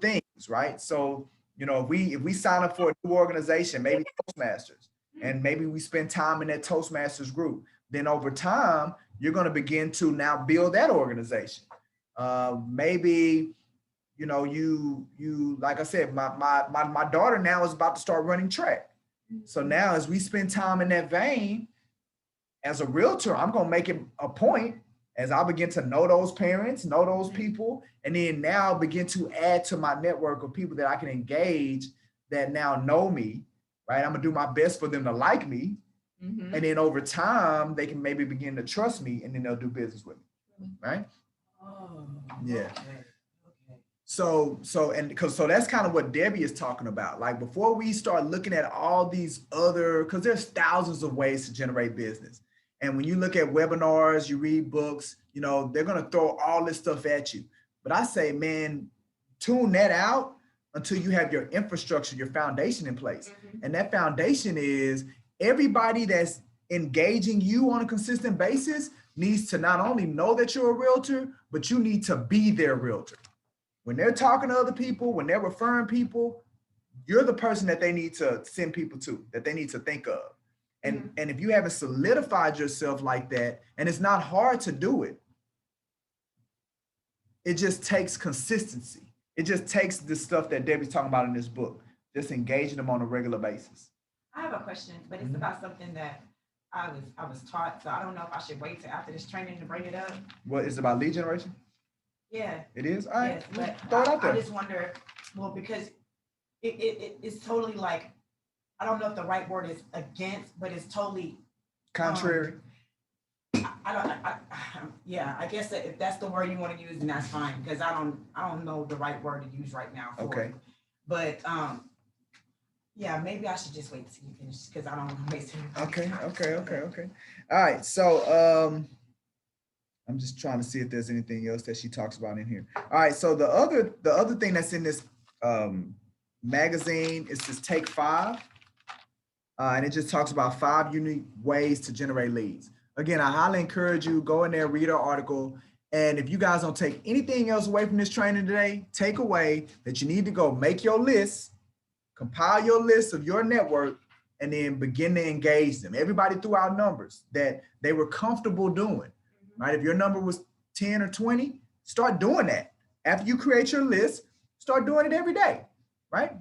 things, right? So, if we sign up for a new organization, maybe Toastmasters, and maybe we spend time in that Toastmasters group, then over time, you're going to begin to now build that organization. Maybe, you know, you like I said, my daughter now is about to start running track. So now as we spend time in that vein, as a realtor, I'm going to make it a point as I begin to know those parents, know those people, and then now begin to add to my network of people that I can engage that now know me, right? I'm gonna do my best for them to like me. And then over time, they can maybe begin to trust me and then they'll do business with me, right? Oh, Yeah. okay. So that's kind of what Debbie is talking about. Like before we start looking at all these other, because there's thousands of ways to generate business. And when you look at webinars, you read books, you know, they're going to throw all this stuff at you. But I say, man, tune that out until you have your infrastructure, your foundation in place. And that foundation is everybody that's engaging you on a consistent basis needs to not only know that you're a realtor, but you need to be their realtor. When they're talking to other people, when they're referring people, you're the person that they need to send people to, that they need to think of. And if you haven't solidified yourself like that, and it's not hard to do it, it just takes consistency. It just takes the stuff that Debbie's talking about in this book, just engaging them on a regular basis. I have a question, but it's about something that I was taught, so I don't know if I should wait till after this training to bring it up. What is it about lead generation? Yeah. It is? All right, Yes, but throw it out there. I just wonder, well, because it's totally like, I don't know if the right word is against, but it's totally Contrary. I guess that if that's the word you want to use, then that's fine, because I don't know the right word to use right now for it. But yeah, maybe I should just wait till you finish, because I don't want to waste it. Okay. All right, so I'm just trying to see if there's anything else that she talks about in here. All right, so the other thing that's in this magazine is this Take 5. And it just talks about 5 unique ways to generate leads. Again, I highly encourage you, go in there, read our article. And if you guys don't take anything else away from this training today, take away that you need to go make your list, compile your list of your network, and then begin to engage them. Everybody threw out numbers that they were comfortable doing, right? If your number was 10 or 20, start doing that. After you create your list, start doing it every day, right?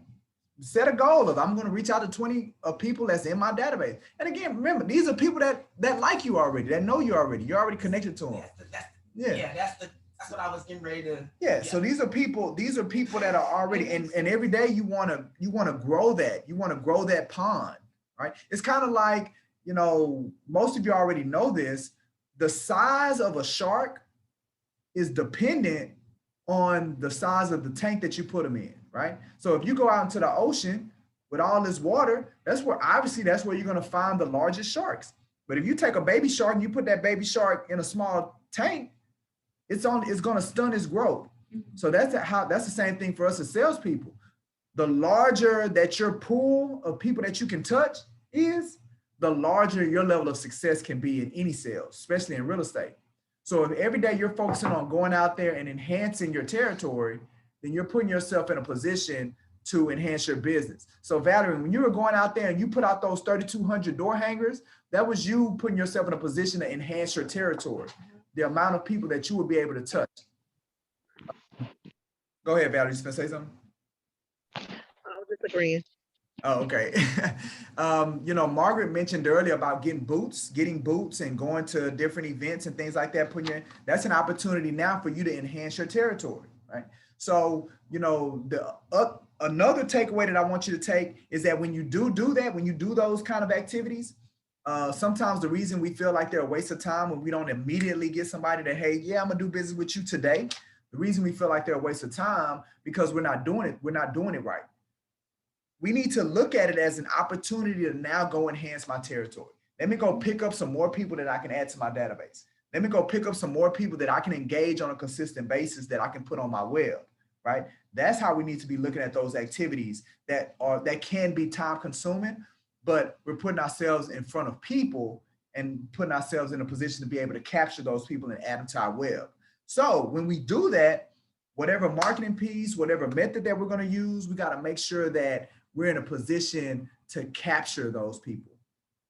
Set a goal of, I'm going to reach out to 20 people that's in my database. And again, remember, these are people that like you already, that know you already. You're already connected to them. That's what I was getting ready to. Yeah. So these are people that are already, and every day you want to grow that. You want to grow that pond, right? It's kind of like, you know, most of you already know this. The size of a shark is dependent on the size of the tank that you put them in, right? So if you go out into the ocean with all this water, that's where you're going to find the largest sharks. But if you take a baby shark and you put that baby shark in a small tank, it's going to stunt its growth. So that's the same thing for us as salespeople. The larger that your pool of people that you can touch is, the larger your level of success can be in any sales, especially in real estate. So if every day you're focusing on going out there and enhancing your territory, then you're putting yourself in a position to enhance your business. So Valerie, when you were going out there and you put out those 3,200 door hangers, that was you putting yourself in a position to enhance your territory, the amount of people that you would be able to touch. Go ahead, Valerie, you gonna say something? I was just agreeing. Oh, okay. You know, Margaret mentioned earlier about getting boots and going to different events and things like that. That's an opportunity now for you to enhance your territory, right? So, you know, another takeaway that I want you to take is that when you do that, when you do those kind of activities, sometimes the reason we feel like they're a waste of time when we don't immediately get somebody that, hey, yeah, I'm gonna do business with you today. The reason we feel like they're a waste of time because we're not doing it right. We need to look at it as an opportunity to now go enhance my territory. Let me go pick up some more people that I can add to my database. Let me go pick up some more people that I can engage on a consistent basis that I can put on my web, right? That's how we need to be looking at those activities that can be time consuming, but we're putting ourselves in front of people and putting ourselves in a position to be able to capture those people and add them to our web. So when we do that, whatever marketing piece, whatever method that we're going to use, we got to make sure that we're in a position to capture those people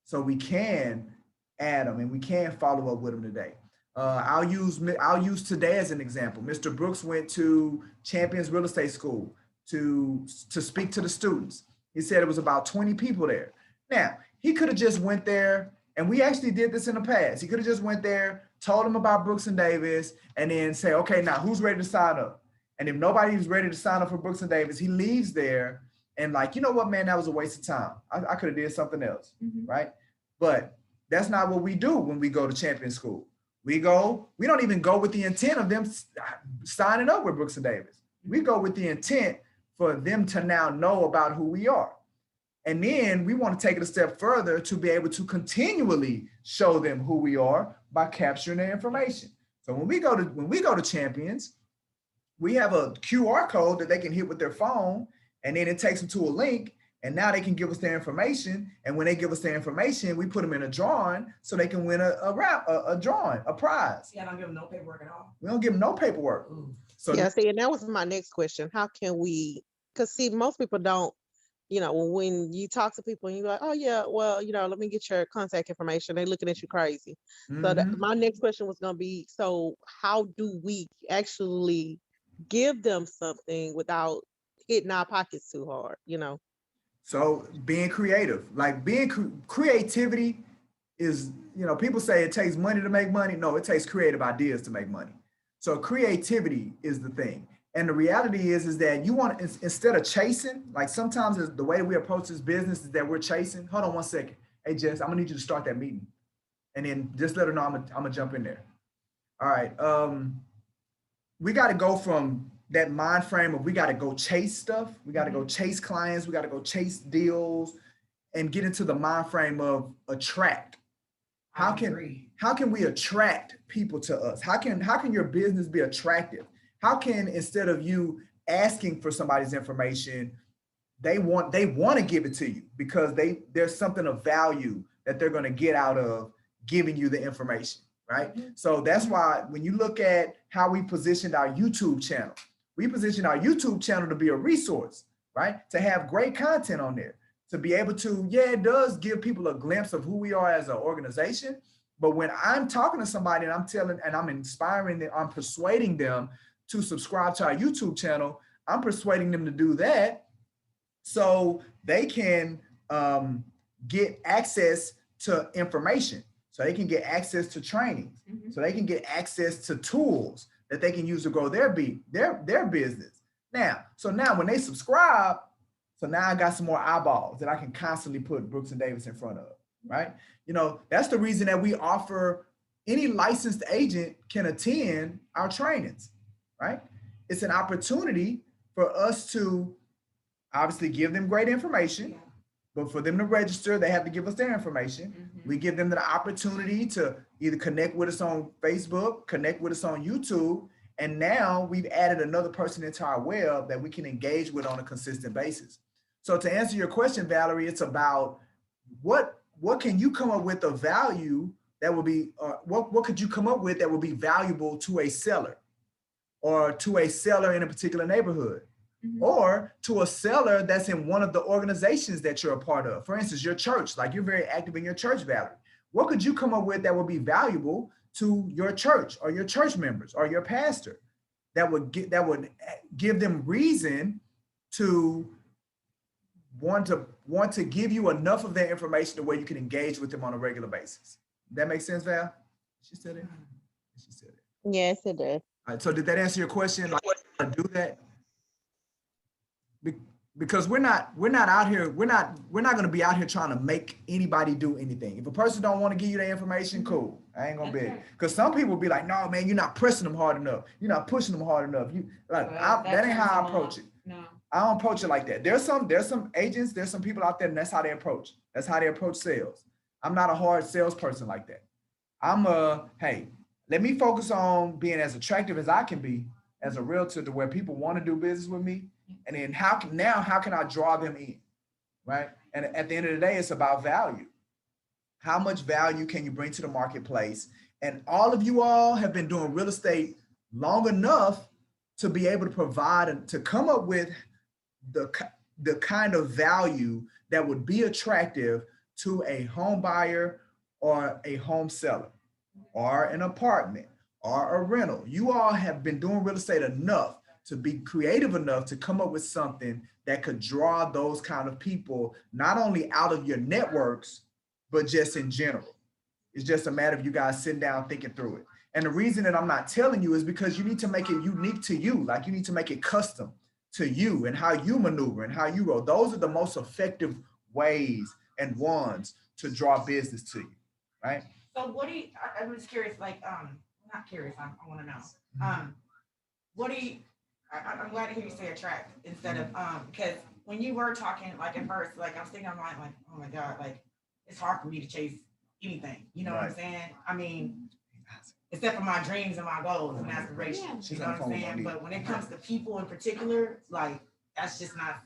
so we can add them and we can follow up with them today. I'll use today as an example. Mr. Brooks went to Champions Real Estate School to speak to the students. He said it was about 20 people there. Now, he could have just went there, and we actually did this in the past. He could have just went there, told them about Brooks and Davis, and then say, okay, now who's ready to sign up? And if nobody's ready to sign up for Brooks and Davis, he leaves there and like, you know what, man, that was a waste of time. I could have did something else, right? But that's not what we do when we go to Champion School. We don't even go with the intent of them signing up with Brooks and Davis. We go with the intent for them to now know about who we are. And then we want to take it a step further to be able to continually show them who we are by capturing their information. So when we go to Champions, we have a QR code that they can hit with their phone, and then it takes them to a link, and now they can give us their information. And when they give us their information, we put them in a drawing so they can win a drawing, a prize. Yeah, I don't give them no paperwork at all. We don't give them no paperwork. Ooh. So yeah, see, and that was my next question. How can we, because see, most people don't, you know, when you talk to people and you're like, oh yeah, well, you know, let me get your contact information. They're looking at you crazy. So my next question was going to be, so how do we actually give them something without hitting our pockets too hard, you know? So being creative, like creativity is, you know, people say it takes money to make money. No, it takes creative ideas to make money. So creativity is the thing. And the reality is that you want, instead of chasing, like sometimes the way we approach this business is that we're chasing. Hold on one second. Hey, Jess, I'm gonna need you to start that meeting. And then just let her know I'm gonna jump in there. All right. We got to go from that mind frame of we got to go chase stuff. We got to go chase clients. We got to go chase deals and get into the mind frame of attract. How can we attract people to us? How can your business be attractive? How can, instead of you asking for somebody's information, they want to give it to you because there's something of value that they're going to get out of giving you the information, right? So that's why when you look at how we positioned our YouTube channel, we positioned our YouTube channel to be a resource, right? To have great content on there, to be able to, yeah, it does give people a glimpse of who we are as an organization. But when I'm talking to somebody and I'm telling, and I'm inspiring them, I'm persuading them to subscribe to our YouTube channel, I'm persuading them to do that so they can get access to information, so they can get access to trainings, so they can get access to tools that they can use to grow their business. So now when they subscribe, so now I got some more eyeballs that I can constantly put Brooks and Davis in front of, right? You know, that's the reason that we offer any licensed agent can attend our trainings, right? It's an opportunity for us to obviously give them great information, but for them to register, they have to give us their information. We give them the opportunity to either connect with us on Facebook, connect with us on YouTube, and now we've added another person into our web that we can engage with on a consistent basis. So to answer your question, Valerie, it's about what can you come up with of value that will be, what could you come up with that will be valuable to a seller or to a seller in a particular neighborhood? Or to a seller that's in one of the organizations that you're a part of. For instance, your church, like you're very active in your church, Valerie. What could you come up with that would be valuable to your church or your church members or your pastor that would give them reason to want to give you enough of their information to where you can engage with them on a regular basis? That makes sense, Val? She said it. She said it. Yes, it does. All right, so did that answer your question? Like, how to do that? Because we're not out here, we're not going to be out here trying to make anybody do anything. If a person don't want to give you their information, cool. I ain't gonna be. Because some people be like, no, man, you're not pressing them hard enough. You're not pushing them hard enough. That ain't how I approach it. No. I don't approach it like that. There's some agents, there's some people out there, and that's how they approach. That's how they approach sales. I'm not a hard salesperson like that. I'm hey, let me focus on being as attractive as I can be as a realtor to where people want to do business with me. And then how can I draw them in, right? And at the end of the day, it's about value. How much value can you bring to the marketplace? And all of you all have been doing real estate long enough to be able to provide and to come up with the kind of value that would be attractive to a home buyer or a home seller or an apartment or a rental, you all have been doing real estate enough to be creative enough to come up with something that could draw those kind of people, not only out of your networks, but just in general. It's just a matter of you guys sitting down thinking through it. And the reason that I'm not telling you is because you need to make it unique to you. Like you need to make it custom to you and how you maneuver and how you roll. Those are the most effective ways and ones to draw business to you, right? So what do you, I'm just curious, like, not curious, I want to know. What do you, I'm glad to hear you say attract instead of, because when you were talking, like at first, like I was thinking, I'm like, oh my God, like it's hard for me to chase anything. You know what I'm saying? I mean, except for my dreams and my goals and aspirations, you know what I'm saying? But when it comes to people in particular, like that's just not,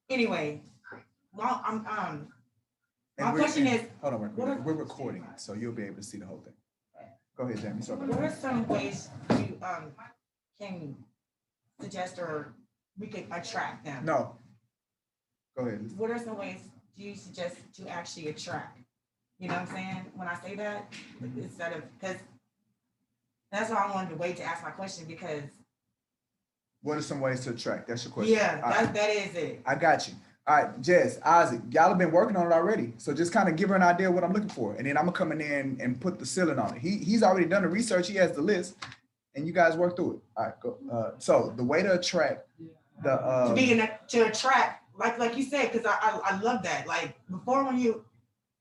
anyway, well, my question is, hold on, we're recording it, so you'll be able to see the whole thing. Go ahead, Jamie. What are some ways you can suggest or we could attract them? No. Go ahead. What are some ways do you suggest to actually attract? You know what I'm saying? When I say that, instead of, because that's why I wanted to wait to ask my question, because. What are some ways to attract? That's your question. Yeah, that is it. I got you. All right, Jess, Isaac, y'all have been working on it already. So just kind of give her an idea of what I'm looking for. And then I'm gonna come in there and put the ceiling on it. He's already done the research. He has the list and you guys work through it. All right, go. So the way to attract to attract, like you said, because I love that. Like before when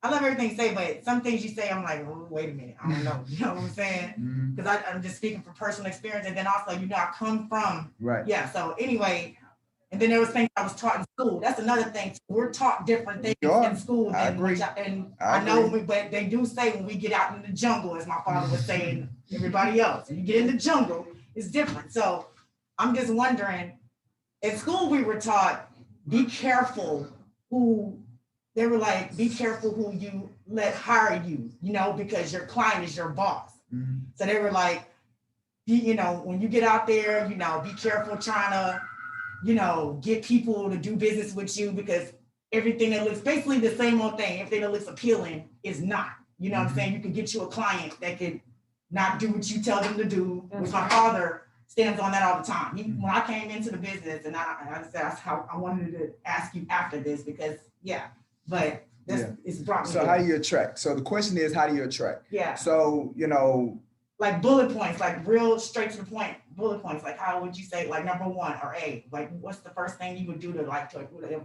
I love everything you say, but some things you say, I'm like, oh, wait a minute, I don't know. You know what I'm saying? Because I'm just speaking from personal experience. And then also, I come from, right. Yeah, so anyway, and then there was things I was taught in school. That's another thing. We're taught different things in school. I agree. I know, but they do say when we get out in the jungle, as my father was saying, everybody else, when you get in the jungle, it's different. So I'm just wondering, at school we were taught, be careful they were like, be careful who you let hire you, because your client is your boss. So they were like, when you get out there, be careful trying to, get people to do business with you, because everything that looks basically the same old thing, everything that looks appealing is not. You know what I'm saying? You can get you a client that could not do what you tell them to do, which my father stands on that all the time. When I came into the business, and I said, that's how I wanted to ask you after this, because but it's brought me. So how do you attract? So the question is, how do you attract? Yeah. So, like bullet points, like real straight to the point bullet points. Like how would you say, like number one or A, like what's the first thing you would do to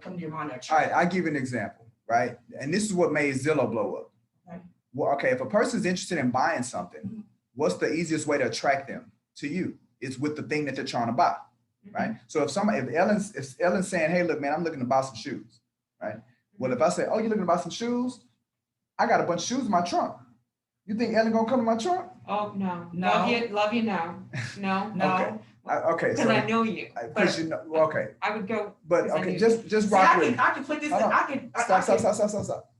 come to your mind? All right, I'll give you an example, right? And this is what made Zillow blow up. Okay. Well, okay, if a person's interested in buying something, what's the easiest way to attract them to you? It's with the thing that they're trying to buy, right? So if Ellen's saying, hey, look, man, I'm looking to buy some shoes, right? Well, if I say, oh, you're looking to buy some shoes? I got a bunch of shoes in my trunk. You think Ellen gonna come to my trunk? Oh, no. Love you, no. No. Okay. Because I know you. Because okay. I would go. But okay, just rock with me. I can put this in, Stop.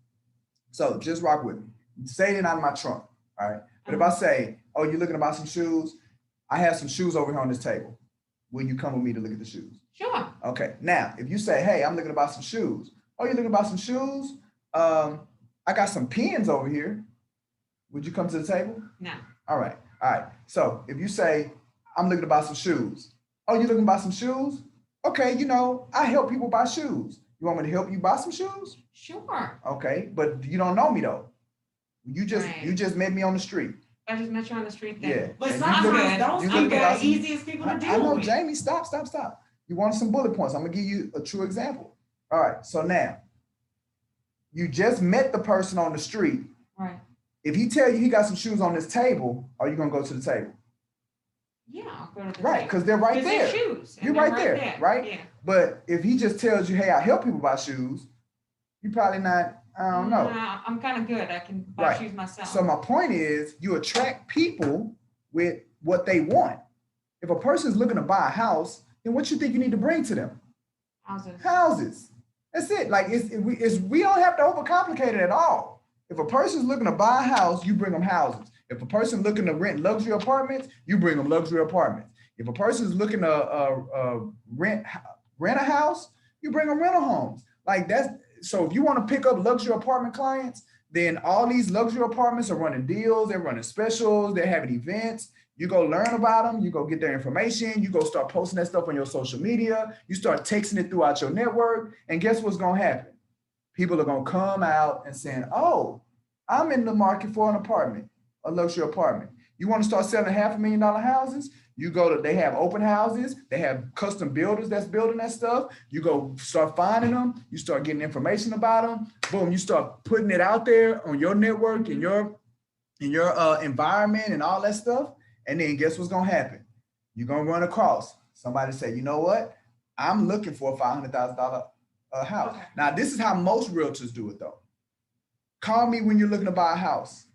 So just rock with me. Say it out of my trunk, all right? But if I say, oh, you're looking to buy some shoes? I have some shoes over here on this table. Will you come with me to look at the shoes? Sure. Okay. Now, if you say, hey, I'm looking to buy some shoes. Oh, you're looking to buy some shoes? I got some pens over here. Would you come to the table? No. All right. So if you say, I'm looking to buy some shoes. Oh, you're looking to buy some shoes? Okay, I help people buy shoes. You want me to help you buy some shoes? Sure. Okay, but you don't know me though. You just met me on the street. I just met you on the street then. Yeah. But sometimes those people are the easiest people to deal with. I know, Jamie, stop. You want some bullet points. I'm gonna give you a true example. All right, so now, you just met the person on the street. Right. If he tell you he got some shoes on this table, are you gonna go to the table? Yeah, I'll go to the table. Right, because they're right there. Shoes, you're right there, right? Yeah. But if he just tells you, hey, I help people buy shoes, you probably not, I don't know. No, I'm kind of good. I can buy shoes myself. So my point is, you attract people with what they want. If a person's looking to buy a house, then what you think you need to bring to them? Houses. That's it. Like we don't have to overcomplicate it at all. If a person's looking to buy a house, you bring them houses. If a person's looking to rent luxury apartments, you bring them luxury apartments. If a person's looking to rent a house, you bring them rental homes. Like that's, so if you want to pick up luxury apartment clients, then all these luxury apartments are running deals, they're running specials, they're having events. You go learn about them, you go get their information, you go start posting that stuff on your social media, you start texting it throughout your network, and guess what's gonna happen? People are gonna come out and saying, oh, I'm in the market for an apartment, a luxury apartment. You wanna start selling $500,000 houses? You go to, they have open houses, they have custom builders that's building that stuff. You go start finding them, you start getting information about them. Boom, you start putting it out there on your network, in your environment and all that stuff. And then guess what's gonna happen? You're gonna run across somebody say, you know what? I'm looking for a $500,000 house. Okay. Now, this is how most realtors do it though. Call me when you're looking to buy a house.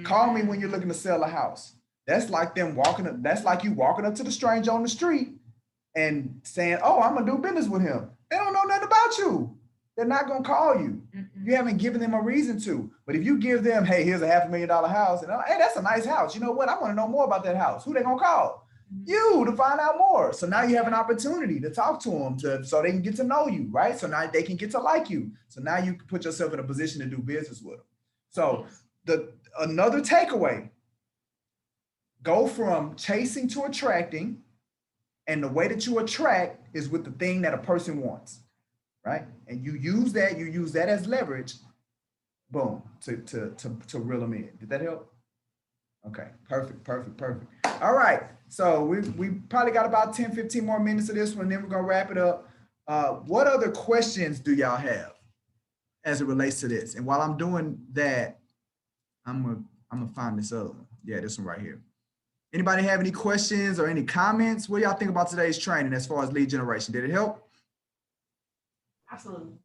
Call me when you're looking to sell a house. That's like them walking up, that's like you walking up to the stranger on the street and saying, oh, I'm gonna do business with him. They don't know nothing about you. They're not gonna call you. You haven't given them a reason to. But if you give them, hey, here's a $500,000 house, and hey, that's a nice house. You know what? I want to know more about that house. Who they gonna call? You, to find out more. So now you have an opportunity to talk to them so they can get to know you, right? So now they can get to like you. So now you can put yourself in a position to do business with them. So another takeaway, go from chasing to attracting, and the way that you attract is with the thing that a person wants, right? And you use that as leverage, boom, to reel them in. Did that help? Okay, perfect. All right, so we probably got about 10, 15 more minutes of this one, and then we're gonna wrap it up. What other questions do y'all have as it relates to this? And while I'm doing that, I'm gonna find this other one. Yeah, this one right here. Anybody have any questions or any comments? What do y'all think about today's training as far as lead generation? Did it help? Absolutely.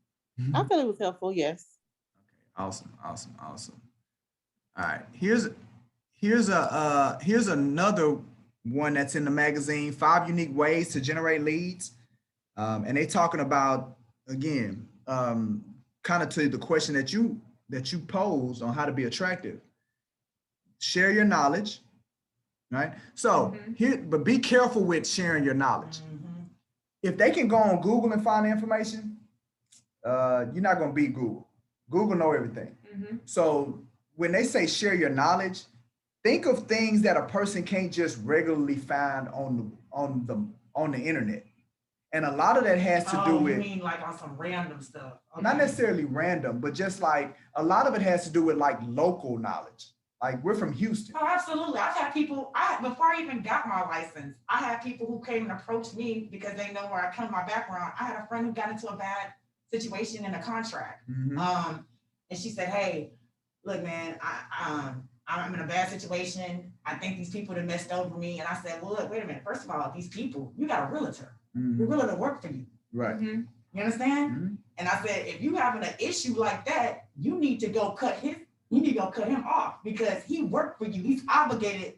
I feel it was helpful, yes. Okay, awesome. All right, here's another one that's in the magazine, 5 unique ways to generate leads. And they talking about, again, kind of to the question that you posed on how to be attractive. Share your knowledge, right? So but be careful with sharing your knowledge. If they can go on Google and find the information, you're not gonna beat Google. Google know everything. So when they say share your knowledge, think of things that a person can't just regularly find on the internet. And a lot of that has to do with, you mean like on some random stuff? Okay. Not necessarily random, but just like a lot of it has to do with like local knowledge. Like we're from Houston. Oh, absolutely. I've had people, before I even got my license, I had people who came and approached me because they know where I come, my background. I had a friend who got into a bad situation in a contract. And she said, hey, look, man, I'm in a bad situation. I think these people have messed over me. And I said, well, look, wait a minute. First of all, these people, you got a realtor. We're willing to work for you. Right. You understand? And I said, if you having an issue like that, you need to go cut him off because he worked for you. He's obligated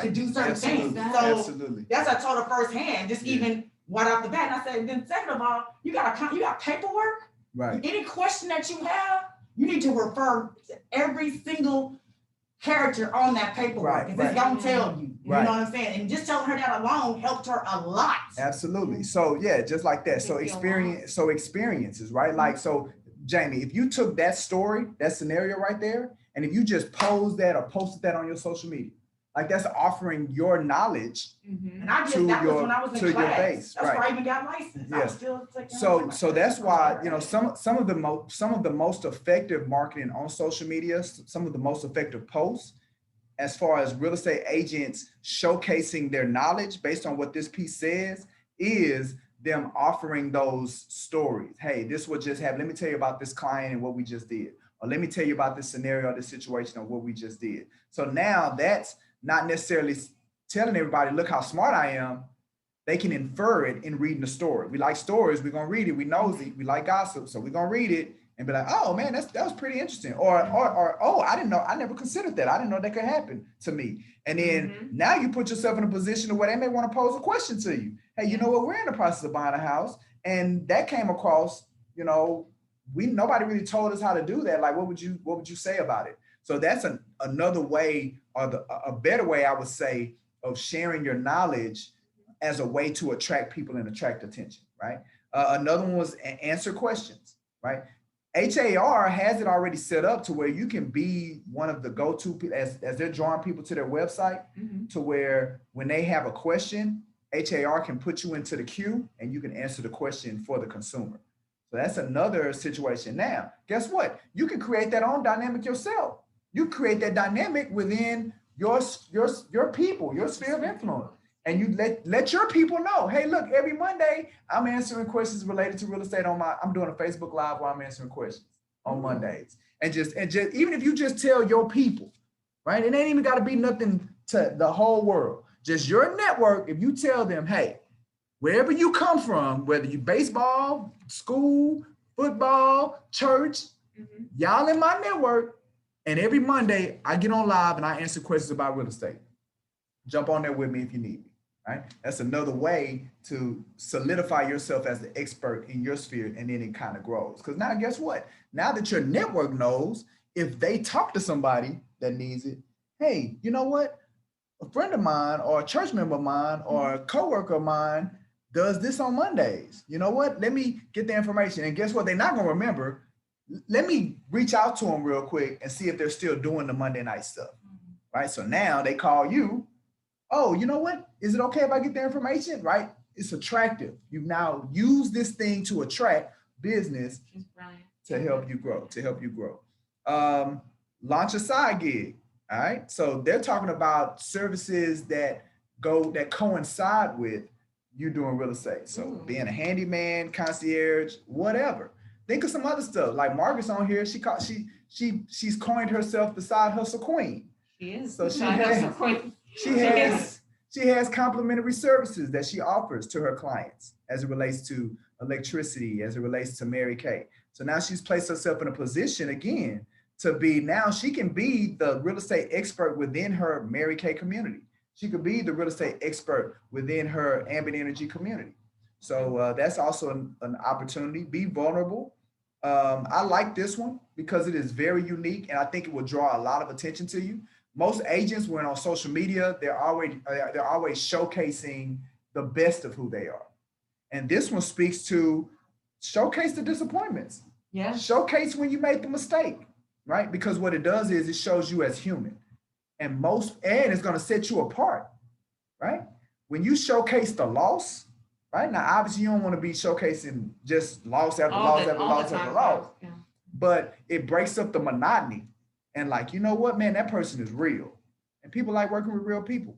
to do certain things. So that's I told her firsthand, just even right off the bat. And I said, then second of all, you got paperwork. Right. Any question that you have, you need to refer to every single character on that paperwork. Because it's gonna tell you. You know what I'm saying? And just telling her that alone helped her a lot. Absolutely. So yeah, just like that. So experiences, right? Like, so Jamie, if you took that story, that scenario right there, and if you just posed that or posted that on your social media, like that's offering your knowledge and I did that was when I was in class. Base. That's where I even got licensed. I was still so that's why, you know, some of the most effective marketing on social media, some of the most effective posts as far as real estate agents showcasing their knowledge based on what this piece says is them offering those stories. Hey, this would just have, let me tell you about this client and what we just did. Or let me tell you about this scenario, this situation, or what we just did. So now that's not necessarily telling everybody, look how smart I am. They can infer it in reading the story. We like stories, we're gonna read it, we nosy, we like gossip, so we're gonna read it and be like, oh man, that was pretty interesting. Or oh, I didn't know, I never considered that. I didn't know that could happen to me. And then now you put yourself in a position where they may want to pose a question to you. Hey, you know what? We're in the process of buying a house, and that came across, you know, nobody really told us how to do that. Like, what would you say about it? So that's another way, or a better way, I would say, of sharing your knowledge as a way to attract people and attract attention, right? Another one was answer questions, right? HAR has it already set up to where you can be one of the go-to as they're drawing people to their website, to where when they have a question, HAR can put you into the queue and you can answer the question for the consumer. So that's another situation. Now, guess what? You can create that own dynamic yourself. You create that dynamic within your people, your sphere of influence. And you let your people know, hey, look, every Monday, I'm answering questions related to real estate I'm doing a Facebook Live where I'm answering questions on Mondays. And just even if you just tell your people, right? It ain't even got to be nothing to the whole world. Just your network, if you tell them, hey, wherever you come from, whether you baseball, school, football, church, y'all in my network, and every Monday I get on live and I answer questions about real estate. Jump on there with me if you need me. Right? That's another way to solidify yourself as the expert in your sphere, and then it kind of grows. Because now, guess what? Now that your network knows, if they talk to somebody that needs it, hey, you know what? A friend of mine or a church member of mine or a coworker of mine does this on Mondays. You know what? Let me get the information. And guess what? They're not going to remember. Let me reach out to them real quick and see if they're still doing the Monday night stuff. Right? So now they call you. Oh, you know what? Is it okay if I get the information? Right? It's attractive. You've now used this thing to attract business to help you grow, launch a side gig. All right. So they're talking about services that coincide with you doing real estate. So being a handyman, concierge, whatever. Think of some other stuff. Like Margaret's on here. She's coined herself the side hustle queen. She is. So she has complimentary services that she offers to her clients as it relates to electricity, as it relates to Mary Kay. So now she's placed herself in a position again to be, now she can be the real estate expert within her Mary Kay community. She could be the real estate expert within her ambient energy community. So that's also an opportunity. Be vulnerable. I like this one because it is very unique, and I think it will draw a lot of attention to you. Most agents, when on social media, they're always showcasing the best of who they are. And this one speaks to showcase the disappointments. Yeah. Showcase when you made the mistake, right? Because what it does is it shows you as human. And it's going to set you apart, right? When you showcase the loss, right? Now, obviously, you don't want to be showcasing just loss after loss after loss after loss. Yeah. But it breaks up the monotony. And like, you know what, man, that person is real. And people like working with real people.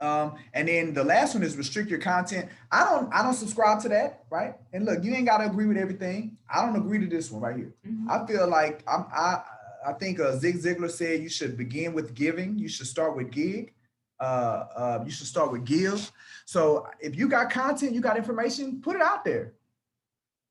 And then the last one is restrict your content. I don't subscribe to that, right? And look, you ain't got to agree with everything. I don't agree to this one right here. I feel like I think Zig Ziglar said you should begin with giving. You should start with gig. You should start with give. So if you got content, you got information, put it out there.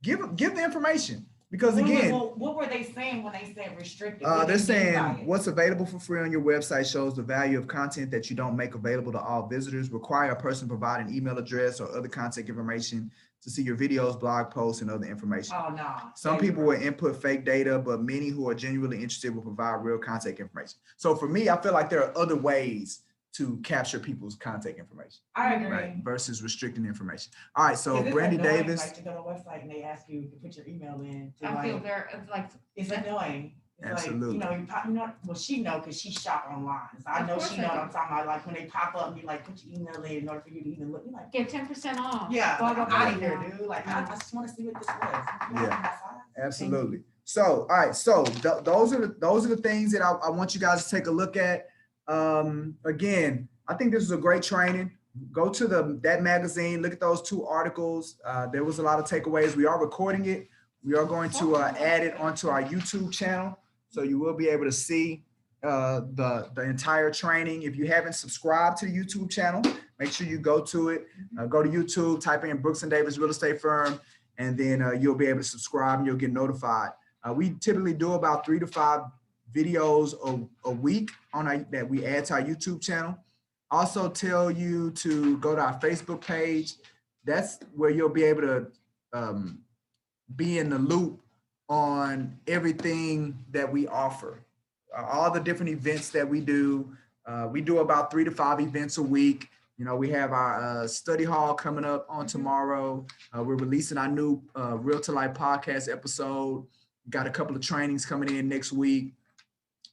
Give the information. Because again, what were they saying when they said restricted? They're saying what's available for free on your website shows the value of content that you don't make available to all visitors. Require a person to provide an email address or other contact information to see your videos, blog posts, and other information. Oh, no. Some people will input fake data, but many who are genuinely interested will provide real contact information. So for me, I feel like there are other ways to capture people's contact information. I agree. Right, versus restricting information. All right, so Brandy Davis. Like, to go to a website and they ask you to put your email in. I feel it's annoying. It's absolutely. Like, well, she know because she shop online. So I know she know what I'm talking about. Like when they pop up and you like put your email in order for you to even look. You're like, get 10% off. Yeah, I'm out of here, dude. Like I just want to see what this was. Yeah, absolutely. So, all right. So those are the things that I want you guys to take a look at. Again, I think this is a great training. Go to that magazine, look at those 2 articles. There was a lot of takeaways. We are recording it. We are going to add it onto our YouTube channel. So you will be able to see the entire training. If you haven't subscribed to the YouTube channel, make sure you go to it. Go to YouTube, type in Brooks & Davis Real Estate Firm, and then you'll be able to subscribe and you'll get notified. We typically do about 3 to 5 videos a week that we add to our YouTube channel. Also tell you to go to our Facebook page. That's where you'll be able to be in the loop on everything that we offer. All the different events that we do. We do about 3 to 5 events a week. You know, we have our study hall coming up on tomorrow. We're releasing our new Real to Life podcast episode Got a couple of trainings coming in next week.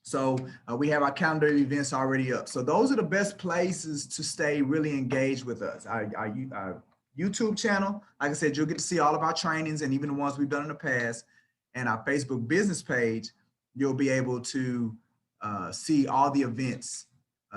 So we have our calendar events already up. So those are the best places to stay really engaged with us. Our YouTube channel, like I said, you'll get to see all of our trainings and even the ones we've done in the past. And our Facebook business page, you'll be able to see all the events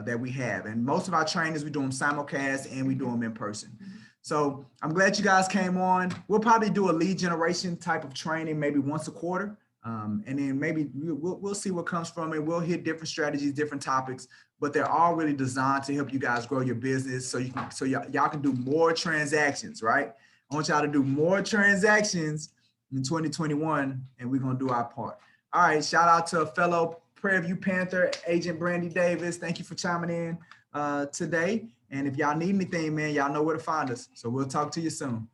that we have. And most of our trainings, we do them simulcast and we do them in person. So I'm glad you guys came on. We'll probably do a lead generation type of training maybe once a quarter. And then maybe we'll see what comes from it. We'll hit different strategies, different topics, but they're all really designed to help you guys grow your business so y'all can do more transactions, right? I want y'all to do more transactions in 2021, and we're gonna do our part. All right, shout out to a fellow Prairie View Panther, Agent Brandy Davis. Thank you for chiming in today. And if y'all need anything, man, y'all know where to find us. So we'll talk to you soon.